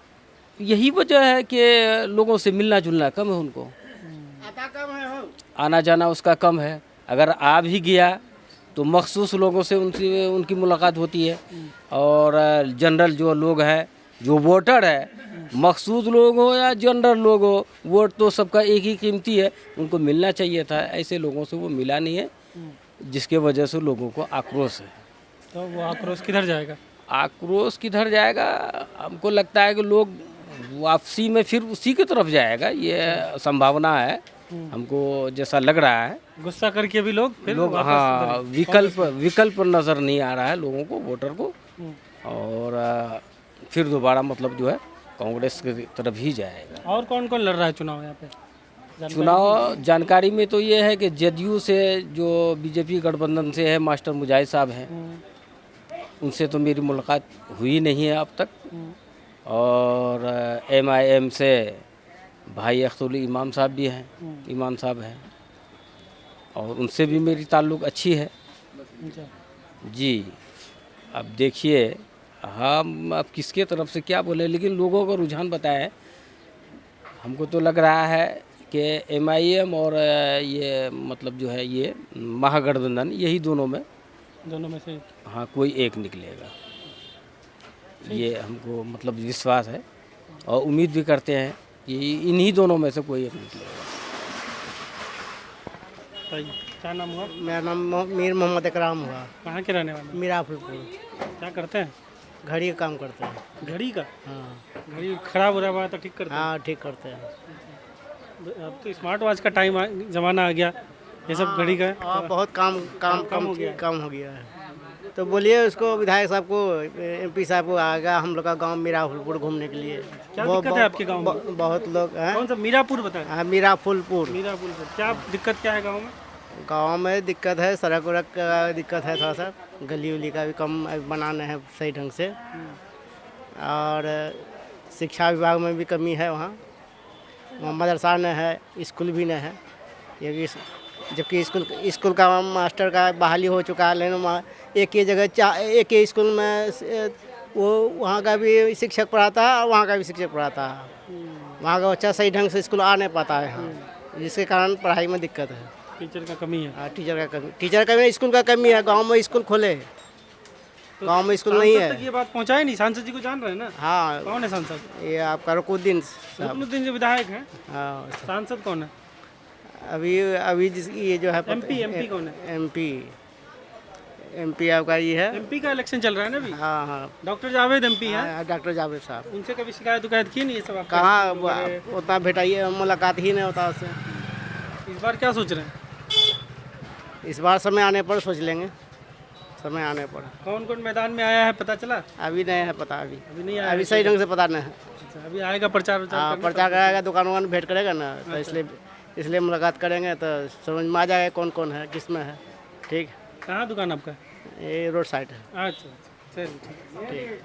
यही वजह है कि लोगों से मिलना जुलना कम है, उनको आना जाना उसका कम है। अगर आ भी गया तो मखसूस लोगों से उनकी मुलाकात होती है, और जनरल जो लोग हैं, जो वोटर है, मखसूस लोग हो या जनरल लोग हो, वोट तो सबका एक ही कीमती है, उनको मिलना चाहिए था। ऐसे लोगों से वो मिला नहीं है, जिसके वजह से लोगों को आक्रोश है। तो वो आक्रोश किधर जाएगा? आक्रोश किधर जाएगा, हमको लगता है कि लोग वापसी में फिर उसी की तरफ जाएगा, ये संभावना है हमको जैसा लग रहा है। गुस्सा करके भी लोग फिर लोग हाँ विकल्प नज़र नहीं आ रहा है लोगों को, वोटर को, और फिर दोबारा मतलब जो है कांग्रेस की तरफ ही जाएगा। और कौन कौन लड़ रहा है चुनाव यहाँ पे? चुनाव जानकारी में तो ये है कि जदयू से जो बीजेपी गठबंधन से है मास्टर मुजाहिद साहब हैं, उनसे तो मेरी मुलाकात हुई नहीं है अब तक, और MIM से भाई अख्तुल इमाम साहब भी हैं, इमाम साहब हैं, और उनसे भी मेरी ताल्लुक़ अच्छी है जी। अब देखिए हम अब किसके तरफ से क्या बोले, लेकिन लोगों का रुझान बताएं। हमको तो लग रहा है कि MIM और ये मतलब जो है ये महागठबंधन, यही दोनों में से हाँ कोई एक निकलेगा, ये हमको मतलब विश्वास है और उम्मीद भी करते हैं कि इन्हीं दोनों में से कोई एक निकलेगा। क्या नाम हुआ? मेरा नाम मीर मोहम्मद इकराम हुआ। कहाँ के रहने वाले? मीरापुर। क्या करते हैं? घड़ी का काम करते हैं। घड़ी का? हाँ। घड़ी खराब हो रहा है तो ठीक करते हैं? हाँ ठीक करते हैं। अब तो स्मार्ट वॉच का टाइम ज़माना आ गया, ये सब घड़ी का है। बहुत कम हो गया है। तो बोलिए उसको, विधायक साहब को, MP साहब को आएगा हम लोग का गांव मीरापुर घूमने के लिए। क्या दिक्कत है आपके गांव में? बहुत लोग हैं। कौन सा? मीरापुर बताएं। हाँ मीरापुर। क्या दिक्कत क्या है गाँव में? गांव में दिक्कत है, सड़क वड़क का दिक्कत है, थोड़ा सा गली उली का भी कम बनाना है सही ढंग से, और शिक्षा विभाग में भी कमी है। वहाँ मदरसा न है, स्कूल भी न है, ये जबकि स्कूल का मास्टर का बहाली हो चुका है, लेकिन एक ही जगह एक ही स्कूल में वो वहाँ का भी शिक्षक पढ़ाता है और वहाँ का भी शिक्षक पढ़ाता है। वहाँ का बच्चा सही ढंग से स्कूल आ नहीं पाता है, जिसके कारण पढ़ाई में दिक्कत है। टीचर का कमी है। हाँ टीचर का कमी, स्कूल का कमी है। गांव में स्कूल खोले, तो गांव में स्कूल नहीं है। ये बात पहुंचाए नहीं? सांसद जी को जान रहे हैं ना? हाँ। कौन है सांसद? ये आपका रुकनुद्दीन जो विधायक हैं। हाँ। सांसद कौन है? अभी ये जो है MP कौन है? MP आपका ये है। MP का इलेक्शन चल रहा है ना अभी? हाँ। डॉक्टर जावेद MP हैं। हाँ, डॉक्टर जावेद साहब। उनसे कभी शिकायत की नहीं? ये सब कहाँ उतना भेटाइए, मुलाकात ही नहीं होता उससे। इस बार क्या सोच रहे हैं? इस बार समय आने पर सोच लेंगे, समय आने पर। कौन कौन मैदान में आया है पता चला? अभी नहीं है पता, अभी नहीं आया, अभी सही ढंग से पता नहीं है। अच्छा, अभी आएगा प्रचार कराएगा, दुकान भेंट करेगा ना, तो इसलिए मुलाकात करेंगे तो समझ में आ जाएगा कौन कौन है, किस में है। ठीक। कहाँ दुकान आपका? ये रोड साइड है। अच्छा चलिए ठीक।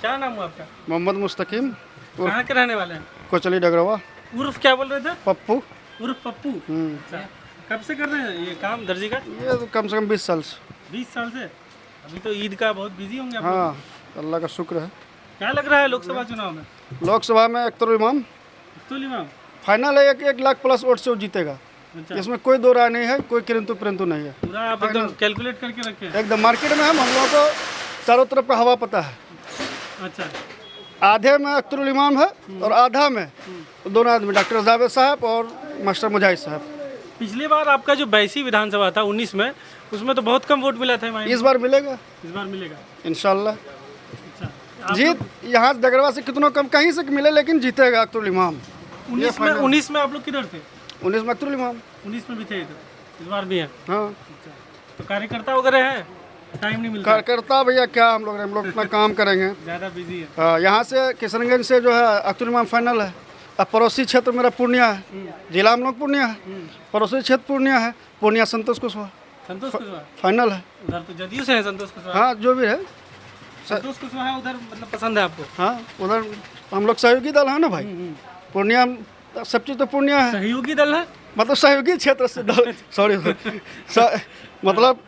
क्या नाम हुआ आपका? मोहम्मद मुस्तकीम। कहाँ के रहने वाले हैं? कोचली डगरवा। उर्फ क्या बोल रहे थे? पप्पू। उर्फ पप्पू। कब से कर रहे हैं ये काम दर्जी का? ये तो कम से कम 20 साल से। 20 साल से? अभी तो ईद का बहुत बिजी होंगे आप? हाँ, अल्लाह का शुक्र है। क्या लग रहा है लोकसभा चुनाव में? लोकसभा में अख्तुल इमाम फाइनल है, 1 लाख प्लस वोट से वो जीतेगा। अच्छा। इसमें कोई दो राय नहीं है, कोई किरंतु परंतु नहीं है। पूरा आप एकदम कैलकुलेट करके रखे हैं? एकदम मार्केट में हम लोगों को चारों तरफ का हवा पता है। अच्छा। आधे में अख्तुल इमाम है और आधा में दोनों आदमी, डॉक्टर जावेद साहब और मास्टर मुजाहिद साहब। पिछली बार आपका जो बैसी विधानसभा था 19 में, उसमें तो बहुत कम वोट मिला था। इस बार मिलेगा? इस बार मिलेगा इंशाल्लाह। जीत यहाँ डगरवा से कितनों कम कहीं से मिले, लेकिन जीतेगा अख्तुल इमाम। 19 में आप लोग किधर थे? 19 में अख्तुल इमाम। 19 में भी थे इधर, इस बार भी है? हाँ। तो कार्यकर्ता वगैरह है, टाइम नहीं मिलता? कार्यकर्ता भैया क्या, हम लोग इतना काम करेंगे, ज़्यादा बिजी है। हाँ, यहाँ से किशनगंज से जो है अख्तुल इमाम फाइनल है। अब पड़ोसी क्षेत्र मेरा पूर्णिया है, जिला हम लोग पूर्णिया है, पड़ोसी क्षेत्र पूर्णिया है, पूर्णिया संतोष कुशवाहा फाइनल है। उधर तो जदयू से है संतोष कुशवाहा। हाँ, जो भी है संतोष कुशवाहा उधर मतलब पसंद है आपको? हाँ, उधर हम लोग सहयोगी दल है ना भाई, पूर्णिया सब चीज़ तो पूर्णिया है। सहयोगी दल है मतलब सहयोगी क्षेत्र से दल, सॉरी मतलब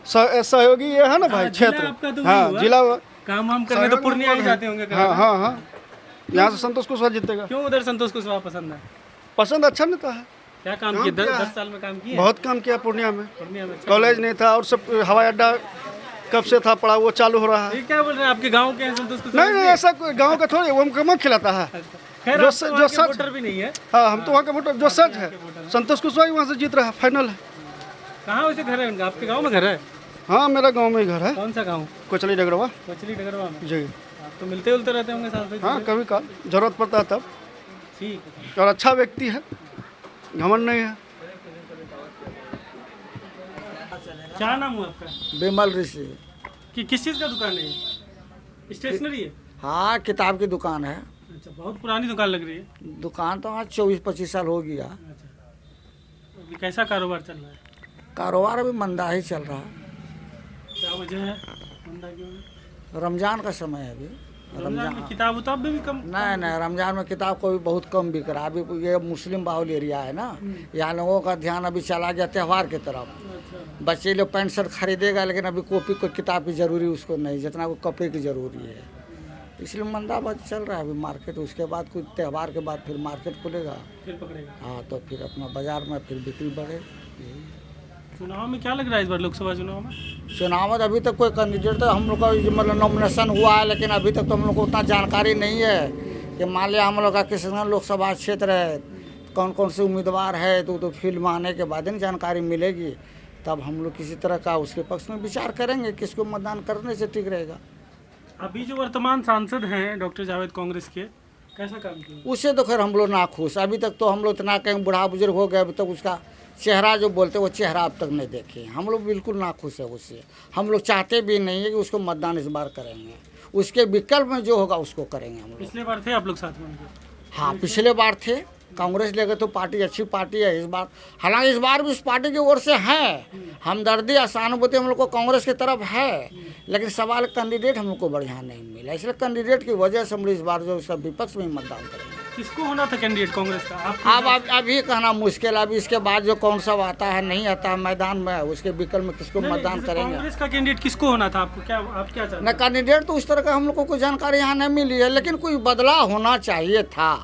सहयोगी ये है ना भाई क्षेत्र। हाँ, जिला काम वाम करने तो पूर्णिया ही जाते होंगे। हाँ, यहाँ से संतोष कुशवाहा जीतेगा। क्यों उधर संतोष कुशवाहा पसंद है? पसंद अच्छा नेता है। क्या काम किया? 10 साल में काम किया? बहुत काम किया पूर्णिया में। कॉलेज नहीं था और सब हवाई अड्डा कब से था पड़ा, वो चालू हो रहा है। क्या बोल रहे हैं, आपके गांव के संतोष कुशवाहा? नहीं, ऐसा कोई गांव का थोड़ी, वो हमको खिलाता है जो सच भी नहीं है। हाँ, हम तो वहाँ के वोटर, जो सच है संतोष कुशवाहा वहाँ से जीत रहा है, फाइनल है। कहाँ वैसे घर है उनका? आपके गांव में घर है? हाँ मेरा गांव में ही घर है। कौन सा गांव? कोचली डगरवा। कोचली डगरवा में? जी। आप तो मिलते उलते रहते होंगे साथ में? हाँ कभी का जरूरत पड़ता है तब। ठीक है। और अच्छा व्यक्ति है, घमंड नहीं है। क्या नाम हुआ आपका? बिमल ऋषि। कि किस चीज़ का दुकान है? स्टेशनरी है? हाँ किताब की दुकान है। अच्छा, बहुत पुरानी दुकान लग रही है। दुकान तो आज 24-25 साल हो गया। अभी कैसा कारोबार चल रहा है? कारोबार अभी मंदा ही चल रहा है। क्या वजह है मंदा क्यों है? रमजान का समय है अभी। रमजान में किताब उताब में भी कम? नहीं रमजान में किताब को भी बहुत कम बिक रहा है। अभी ये मुस्लिम बाहुल एरिया है ना, यहाँ लोगों का ध्यान अभी चला गया त्यौहार की तरफ। बच्चे लोग पैंट शर्ट खरीदेगा लेकिन अभी कॉपी को किताब की जरूरी उसको नहीं, जितना वो कपड़े की जरूरी है, इसलिए मंदाबाद चल रहा है अभी मार्केट। उसके बाद कुछ त्यौहार के बाद फिर मार्केट खुलेगा, फिर पकड़ेगा। हाँ तो फिर अपना बाजार में फिर बिक्री बढ़े। चुनाव में क्या लग रहा है इस बार लोकसभा चुनाव में? चुनाव में अभी तक कोई कैंडिडेट तो हम लोग का मतलब नॉमिनेशन हुआ है, लेकिन अभी तक तो हम लोग को उतना जानकारी नहीं है कि मान लिया हम लोग का किशनगंज लोकसभा क्षेत्र है, कौन कौन से उम्मीदवार है, तो फील्ड में आने के बाद ही जानकारी मिलेगी, तब हम लोग किसी तरह का उसके पक्ष में विचार करेंगे किसको मतदान करने से ठीक रहेगा। अभी जो वर्तमान सांसद हैं डॉक्टर जावेद कांग्रेस के, कैसा काम किया? उससे तो खैर हम लोग ना खुश। अभी तक तो हम लोग इतना कहीं बूढ़ा बुजुर्ग हो गए, अभी तक उसका चेहरा जो बोलते वो चेहरा अब तक नहीं देखे। हम लोग बिल्कुल ना खुश है उससे। हम लोग चाहते भी नहीं है कि उसको मतदान इस बार करेंगे, उसके विकल्प में जो होगा उसको करेंगे हम लोग। पिछले बार थे आप लोग साथ में उनके? हाँ पिछले बार थे, कांग्रेस लेकर तो पार्टी अच्छी पार्टी है इस बार। हालांकि इस बार भी उस पार्टी की ओर से है हमदर्दी या सहानुभूति हम लोग को कांग्रेस की तरफ है, लेकिन सवाल कैंडिडेट हम लोग को बढ़िया नहीं मिला, इसलिए कैंडिडेट की वजह से हम लोग इस बार जो उसका विपक्ष में मतदान करेंगे। किसको होना था कैंडिडेट कांग्रेस का? अब अभी कहना मुश्किल। अभी इसके बाद जो कौन सा आता है नहीं आता है मैदान में, उसके विकल्प में किसको मतदान करेंगे। कांग्रेस का कैंडिडेट किसको होना था आपको? क्या आप क्या चाहते हैं? न कैंडिडेट तो उस तरह का हम लोग को कोई जानकारी यहाँ नहीं मिली है, लेकिन कोई बदलाव होना चाहिए था।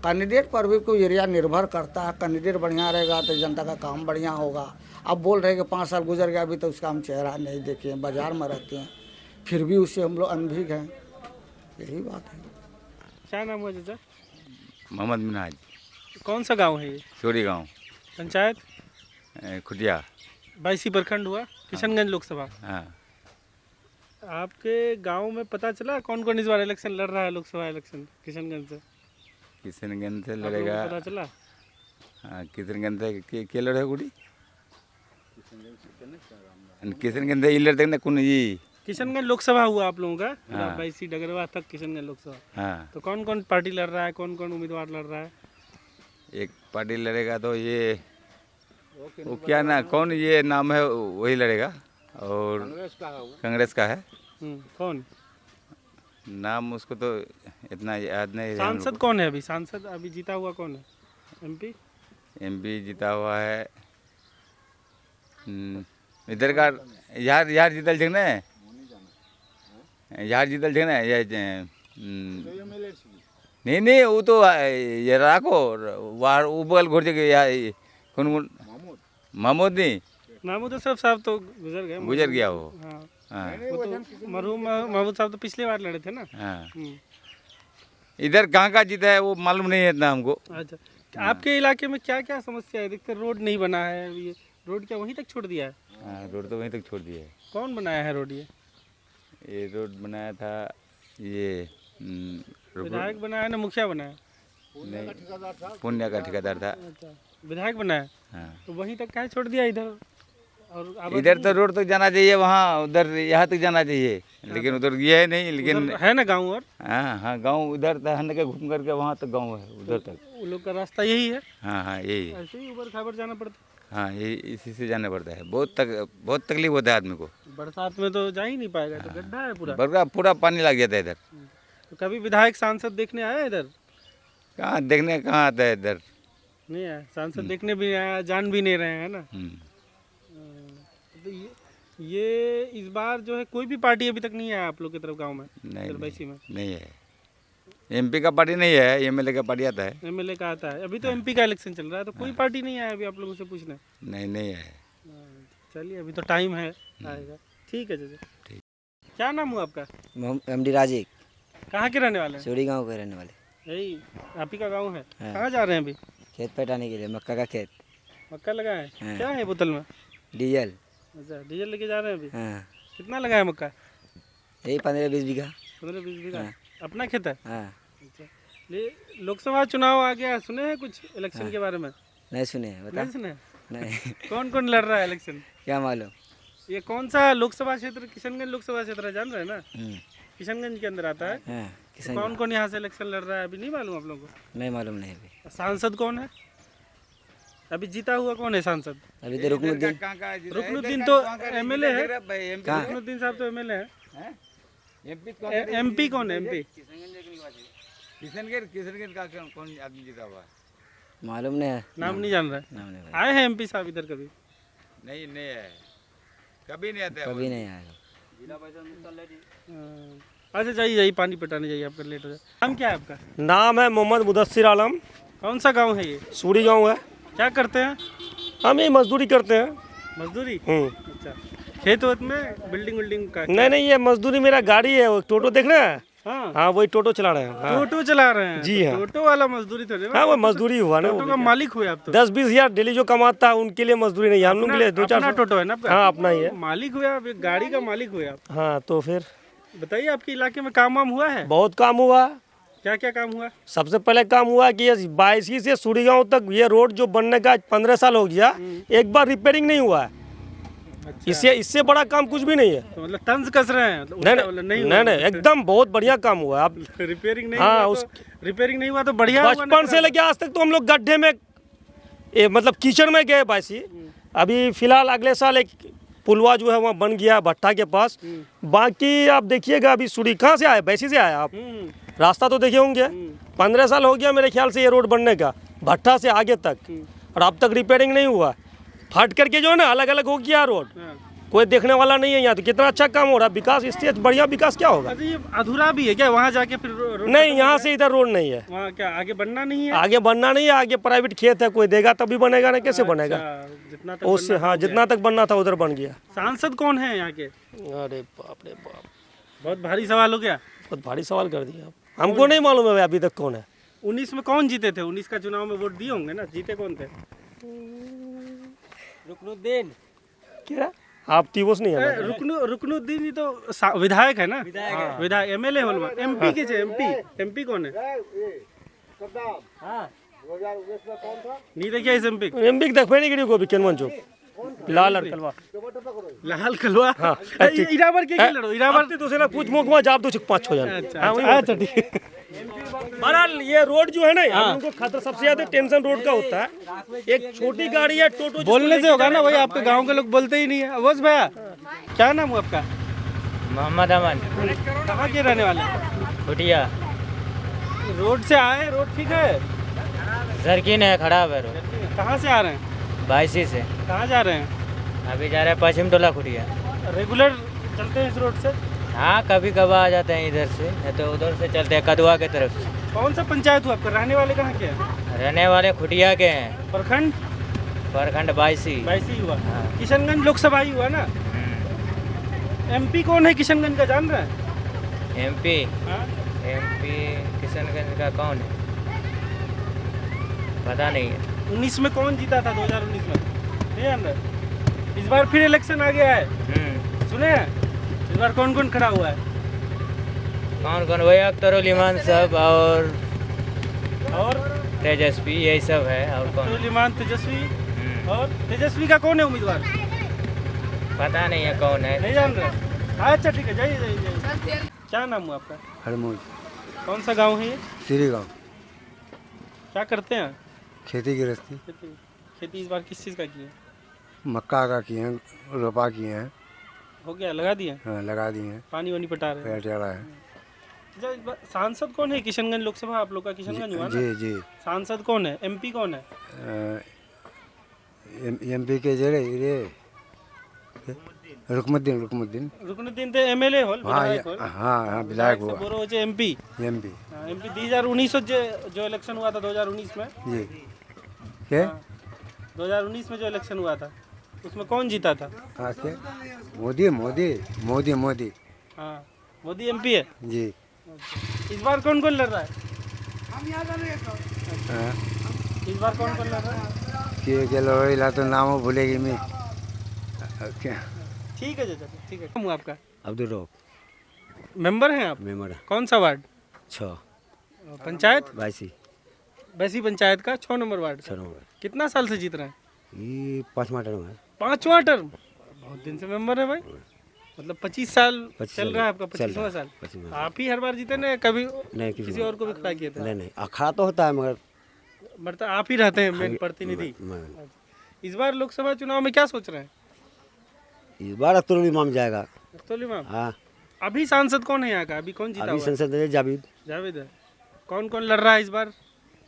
कैंडिडेट पर भी कोई एरिया निर्भर करता है। कैंडिडेट बढ़िया रहेगा तो जनता का काम बढ़िया होगा। अब बोल रहे कि 5 साल गुजर गया अभी तो उसका हम चेहरा नहीं देखे, बाजार में रहते हैं, फिर भी उससे हम लोग अनभिज्ञ हैं, यही बात है। क्या नाम हुआ चाचा? मोहम्मद मिनाज। कौन सा गांव है ये? चोरी गांव। पंचायत? खुटिया। 22 प्रखंड हुआ, किशनगंज लोकसभा। हाँ। आपके गांव में पता चला कौन कौन इस बार इलेक्शन लड़ रहा है, लोकसभा इलेक्शन किशनगंज से? किशनगंज से लड़ेगा। पता चला? हाँ किशनगंज से के लड़े गुड़ी? किशनगंज से लड़ते ना कौन ये? किशनगंज लोकसभा हुआ आप लोगों का? हाँ। 22 डगरवा तक किशनगंज लोकसभा। हाँ। तो कौन कौन पार्टी लड़ रहा है, कौन कौन उम्मीदवार लड़ रहा है? एक पार्टी लड़ेगा तो ये वो क्या ना कौन ये नाम है वही लड़ेगा, और कांग्रेस का है। कौन नाम उसको तो इतना याद नहीं है। सांसद कौन है अभी? सांसद अभी जीता हुआ कौन है? एमपी जीता हुआ है इधर का यार जीतल छे ना, यार जीतल छे ना ये नहीं वो तो ये राखो वार उबल घोड़ के कौन महमूद नहीं, महमूद अशरफ साहब तो गुजर गया वो। हाँ। वो तो मरहूम महमूद साहब तो पिछली बार लड़े थे ना। हाँ। इधर कहाँ का जीता है वो मालूम नहीं है इतना हमको। अच्छा, आपके इलाके में क्या क्या समस्या है? देखते रोड नहीं बना है, ये रोड क्या वहीं तक छोड़ दिया है? हाँ रोड तो वहीं तक छोड़ दिया है। कौन बनाया है रोड? ये रोड बनाया था ये विधायक बनाया ना मुखिया बनाया? नहीं, पुण्य का ठेकेदार था। अच्छा, विधायक बनाया। हाँ। तो वहीं तक क्या छोड़ दिया इधर? और इधर तो रोड तक जाना चाहिए, वहाँ उधर यहाँ तक जाना चाहिए, लेकिन उधर ये है नहीं। लेकिन है ना गाँव? और हाँ गाँव उधर तक के घूम करके वहाँ तक गाँव है, उधर तक वो लोग का रास्ता यही है। हाँ यही है। ऐसे ही ऊपर खाबर जाना पड़ता है। हाँ यही इसी से जाना पड़ता है। बहुत तकलीफ होता है आदमी को। बरसात में तो जा ही नहीं पाएगा, तो गड्ढा है पूरा। पूरा पानी लग जाता है इधर। तो कभी विधायक सांसद देखने आया इधर? कहाँ देखने कहाँ आता है इधर? नहीं आया सांसद देखने भी आया, जान भी नहीं रहे हैं ना। तो ये इस बार जो है कोई भी पार्टी अभी तक नहीं आया आप लोग की तरफ गांव में? नहीं है। एमपी का पार्टी नहीं है, एमएलए का पार्टी आता है। एमएलए का आता है। अभी तो एमपी का इलेक्शन चल रहा है, तो कोई पार्टी नहीं आया अभी आप लोगों से पूछना? नहीं है। चलिए अभी तो टाइम है, आएगा। ठीक है चाचा। ठीक। क्या नाम हुआ आपका? एमडी राजिक। कहाँ के रहने वाले हैं? चोरी गांव के रहने वाले। यही आप ही का गाँव है? कहाँ जा रहे हैं अभी? खेत पटाने के लिए, मक्का का खेत। मक्का लगा है? क्या है बोतल में? डीजल। अच्छा, डीजल लेके जा रहे हैं अभी? हाँ। कितना लगा है मक्का? यही 15-20 बीघा। 15-20 बीघा। हाँ। अपना खेत है? हाँ। अच्छा, लोकसभा चुनाव आ गया, सुने हैं कुछ इलेक्शन हाँ। के बारे में? नहीं सुने, बता। नहीं सुने? नहीं। कौन कौन लड़ रहा है इलेक्शन? क्या मालूम। ये कौन सा लोकसभा क्षेत्र? किशनगंज लोकसभा क्षेत्र है, जान रहे हैं ना? हम्म। किशनगंज के अंदर आता है। हाँ, तो कौन कौन यहाँ से इलेक्शन लड़ रहा है अभी नहीं मालूम आप लोगों को? नहीं मालूम नहीं अभी। सांसद कौन है अभी? जीता हुआ कौन है सांसद? अभी तो रुकनुद्दीन। रुकनुद्दीन तो एमएलए है। रुकनुद्दीन साहब तो एमएलए है। एमपी कौन है? एमपी किशनगंज का कौन आदमी जीता हुआ है? मालूम नहीं है। नाम नहीं जान रहा नाम नहीं। आए हैं एमपी साहब इधर कभी? नहीं नहीं है, कभी नहीं आता। कभी नहीं आएगा। अच्छा, जाइए पानी पटाने जाइए, आपका लेट हो जाए। नाम क्या है आपका? नाम है मोहम्मद मुदस्सिर आलम। कौन सा गांव है ये? सूरी गांव है। क्या करते हैं? हम ये मजदूरी करते हैं। मजदूरी? अच्छा, खेत वेत में बिल्डिंग विल्डिंग का? नहीं, ये मजदूरी मेरा गाड़ी है। वो टोटो देख रहे हैं? हाँ, वही टोटो चला रहे हैं। हाँ। टोटो चला रहे हैं? जी हाँ। टोटो वाला मजदूरी तो नहीं? हाँ, वो मजदूरी हुआ ना। टोटो का मालिक हुए आप तो? 10-20 हजार डेली जो कमाता है उनके लिए मजदूरी नहीं है, हम लोग के लिए 2-4 टोटो है ना? हाँ, अपना ही है। मालिक हुए आप, एक गाड़ी का मालिक हुए आप। हाँ, तो फिर बताइए, आपके इलाके में काम वाम हुआ है? बहुत काम हुआ। क्या क्या काम हुआ? सबसे पहले काम हुआ कि 22 से सूरी गाँव तक ये रोड जो बनने का 15 साल हो गया, एक बार रिपेयरिंग नहीं हुआ है। अच्छा। इससे बड़ा काम कुछ भी नहीं है। तो मतलब तंज कस रहे हैं? नहीं, एकदम बहुत बढ़िया काम हुआ। आप रिपेयरिंग नहीं हाँ, हुआ रिपेयरिंग नहीं हुआ तो बढ़िया। बचपन से लेके आज तक तो हम लोग गड्ढे में मतलब कीचड़ में गए बासी। अभी फिलहाल अगले साल एक पुलवा जो है वहाँ बन गया भट्टा के पास। बाकी आप देखिएगा अभी सूरी कहाँ से आए? बैसी से आए आप? रास्ता तो देखे होंगे। 15 साल हो गया मेरे ख्याल से ये रोड बनने का, भट्टा से आगे तक, और अब तक रिपेयरिंग नहीं हुआ। फट करके जो है ना अलग अलग हो गया रोड, कोई देखने वाला नहीं है यहाँ। तो कितना अच्छा काम हो रहा है, विकास इससे बढ़िया विकास क्या होगा? ये अधूरा भी है क्या? वहाँ जाके फिर नहीं, यहाँ से इधर रोड नहीं है। वहाँ क्या आगे बनना नहीं है? आगे बनना नहीं है, आगे प्राइवेट खेत है, कोई देगा तभी बनेगा ना, कैसे बनेगा? जितना तक उससे हाँ, जितना तक बनना था उधर बन गया। सांसद कौन है यहाँ के? अरे बाप रे बाप, बहुत भारी सवाल हो गया। बहुत भारी सवाल कर दिया। हमको नहीं मालूम है अभी तक कौन है। 19 में कौन जीते थे? 19 का चुनाव में वोट दिए होंगे ना? जीते कौन थे? रुकनुद्दीन। क्या आप टीवोस नहीं है? रुकनुद्दीन जी तो विधायक है ना? विधायक एमएलए होलवा। एमपी के छे? एमपी कौन है? नहीं देखिए इस एमपी देखबे नहीं करियो को भी केनवन चौक लाल कलवा हाँ। इरावर के लड़ो? इरावर तो से ना पूछ मुकमा जाप दो 5-6 जन। अच्छा ठीक है। बहरहाल ये रोड जो है ना, हम लोगों को खतरा सबसे ज्यादा टेंशन रोड का होता है। एक छोटी गाड़ी है टोटो बोलने से होगा ना, वही आपके गांव के लोग बोलते ही नहीं है। अवोज भैया, क्या नाम है आपका? मोहम्मद अमन। कहाँ के रहने वाले? खुटिया। रोड से आए? रोड ठीक है? सर्किन है, खराब है रोड। कहाँ से आ रहे हैं? 22 से। कहाँ जा रहे हैं? अभी जा रहे हैं पश्चिम टोला खुटिया। रेगुलर चलते हैं इस रोड से? हाँ, कभी कभार आ जाते हैं इधर से, नहीं तो उधर से चलते हैं कदवा के तरफ से। कौन सा पंचायत हुआ आपका? रहने वाले कहाँ के हैं? रहने वाले खुटिया के हैं। प्रखंड? प्रखंड 22 हुआ। किशनगंज लोकसभा ही हुआ ना? एमपी कौन है किशनगंज का, जान रहे हैं? एमपी किशनगंज का कौन है पता नहीं है। 19 में कौन जीता था? 2019 में नहीं जान रहे? इस बार फिर इलेक्शन आ गया है, सुने हैं? इस बार कौन कौन खड़ा हुआ है? कौन? वही अख्तरुल ईमान साहब और तेजस्वी, यही सब है। और कौन? अख्तरुल ईमान, तेजस्वी। और तेजस्वी का कौन है उम्मीदवार? पता नहीं है कौन है। नहीं जान रहे? अच्छा ठीक है, जाइए। क्या नाम हुआ आपका? हरमोज। कौन सा गांव है ये? श्री गाँव। क्या करते हैं? खेती गृहस्थी। खेती इस बार किस चीज़ का की है? मक्का का किए हैं, रोपा किए हैं। हो गया, लगा दिए? हाँ, लगा दिए हैं। पानी वानी पटा रहे हैं? पटा रहा है। सांसद कौन है किशनगंज लोकसभा? आप लोग का किशनगंज हुआ ना? जी जी। सांसद कौन है? एमपी कौन है? एमपी के जरे रुकमुद्दीन तो एमएलए होल, विधायक होल। हाँ, विधायक हुआ। बोरो होचे एमपी 2019 जो इलेक्शन हुआ था 2019 में जी। क्या? 2019 में जो इलेक्शन हुआ था उसमें कौन जीता था? हाँ, क्या? मोदी। हाँ, मोदी एमपी है जी। इस बार कौन कौन लड़ रहा है? हाँ। इस बार कौन कौन लड़ रहा है? के लड़ाई ला तो नाम भूलेगी मैं। क्या ठीक है चाचा, ठीक है। नाम आपका? अब्दुल रऊफ। मेंबर हैं आप? मेंबर है। कौन सा वार्ड? 6 पंचायत? वैसी पंचायत का 6 नंबर वार्ड। 6 नंबर। कितना साल से जीत रहे हैं? ये 5वां टर्म है। 5वां टर्म, बहुत दिन से मेंबर है भाई। मतलब 25 साल चल रहा है आपका, 25वां साल। 25वां। आप ही हर बार जीते ना, कभी नहीं किसी और को भी खड़ा किया था? नहीं, अखाड़ा तो होता है मगर मतलब आप ही रहते हैं मेन प्रतिनिधि। इस बार लोकसभा चुनाव में क्या सोच रहे हैं? इस बार अख्तरुल इमाम जाएगा। अख्तरुल इमाम? हाँ। अभी सांसद कौन है यहाँ का? अभी कौन जीता अभी हुआ है? संसद है जावेद है। कौन कौन लड़ रहा है इस बार?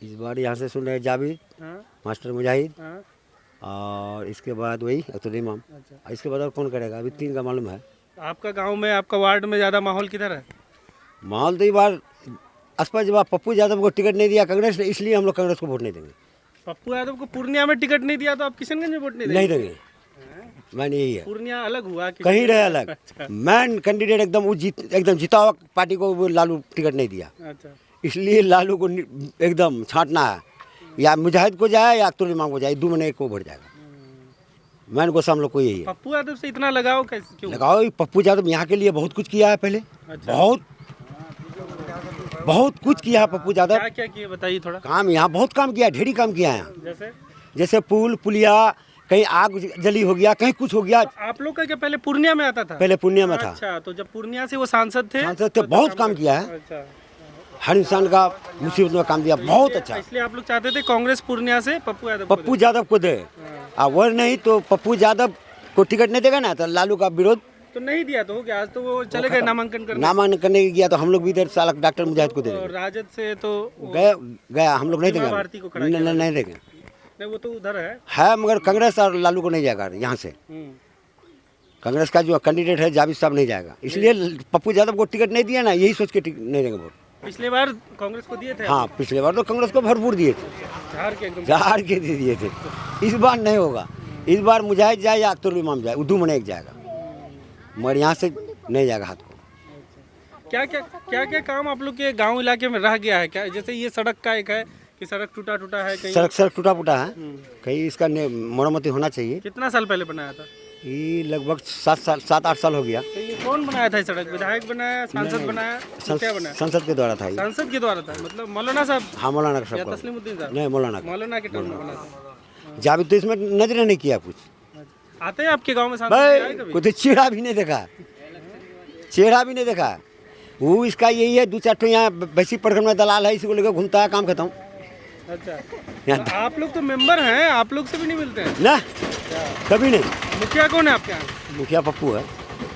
इस बार यहाँ से सुन रहे हैं जावेद, हाँ। मास्टर मुजाहिद, हाँ। और इसके बाद वही अख्तरुल इमाम। अच्छा। इसके बाद और कौन करेगा? अभी 3 का मालूम है। आपका गांव में, आपका वार्ड में ज़्यादा माहौल किधर है? माहौल तो इस बार असपा जब पप्पू यादव को टिकट नहीं दिया कांग्रेस ने, इसलिए हम लोग कांग्रेस को वोट नहीं देंगे। पप्पू यादव को पूर्णिया में टिकट नहीं दिया तो आप किशनगंज में वोट नहीं देंगे? नहीं देंगे, मैंने यही है। पूर्णिया अलग हुआ, कहीं रहे अलग। अच्छा। मैन कैंडिडेट एकदम जीता हुआ पार्टी को वो लालू टिकट नहीं दिया। अच्छा। इसलिए लालू को एकदम छांटना है, या मुजाहिद को जाए या अख्तरुल इमाम को जाए, 2 में एक को वोट जाएगा। मैन को हम लोग को यही है। पप्पू यादव से इतना लगाओ कैसे, क्यों लगाओ? पप्पू यादव यहाँ के लिए बहुत कुछ किया है पहले। अच्छा। बहुत कुछ किया है पप्पू यादव। क्या क्या किया बताइए थोड़ा। काम यहाँ बहुत काम किया, ढेरी काम किया है। जैसे पुल पुलिया, कहीं आग जली हो गया, कहीं कुछ हो गया। तो आप लोग का क्या पहले पूर्णिया में आता था? पहले पूर्णिया में था। अच्छा, तो जब पूर्णिया से वो सांसद थे बहुत काम किया है। अच्छा। हर इंसान का मुसीबत में काम दिया, बहुत अच्छा। इसलिए आप लोग चाहते थे कांग्रेस पूर्णिया से पप्पू यादव को दे, और नहीं तो पप्पू यादव को टिकट नहीं देगा ना तो लालू का विरोध तो नहीं दिया तो हो गया। आज तो वो चले गए नामांकन करने। नामांकन करने गया तो हम लोग भी इधर साला डॉक्टर मुजाहिद को दे देंगे। राजद से तो गया हम लोग नहीं देंगे। नहीं देंगे, वो तो उधर है मगर कांग्रेस और लालू को नहीं जाएगा यहाँ से। कांग्रेस का जो कैंडिडेट है जावेद साहब नहीं जाएगा, इसलिए पप्पू यादव को टिकट नहीं दिया ना, यही सोच के नहीं देंगे वोट। पिछले बार कांग्रेस को दिए थे? हाँ, पिछले बार तो कांग्रेस को भरपूर दिए थे, झाड़ के दिए थे। इस बार नहीं होगा। इस बार मुजाहिद जाए या अख्तरुल इमाम जाए, 2 में एक जाएगा, मगर यहाँ से नहीं जाएगा हाथ को। क्या काम आप लोग के गांव इलाके में रह गया है क्या? जैसे ये सड़क का एक है कि सड़क टूटा है, कहीं सड़क टूटा फूटा है, कहीं इसका मरम्मति होना चाहिए। कितना साल पहले बनाया था? ये लगभग 7-8 साल हो गया। तो ये कौन बनाया था? सड़क विधायक बनाया, सांसद बनाया, क्या बनाया? संसद के द्वारा था। संसद के द्वारा था, मतलब मौलाना साहब? हाँ, मौलाना साहब। तस्लीमुद्दीन साहब? नहीं, मौलाना के टर्म में बना था। जावेद तो इसमें नजर नहीं किया कुछ। आते हैं आपके गांव में सांसद? कोई चेहरा भी नहीं देखा, वो इसका यही है 2-4 ठो यहाँ वैसी प्रखंड में दलाल है, इसी को लेकर घूमता है, काम खत्म। अच्छा, तो आप लोग तो मेंबर हैं, आप लोग से भी नहीं मिलते हैं ना? कभी नहीं। मुखिया कौन है आपके यहाँ? मुखिया पप्पू है।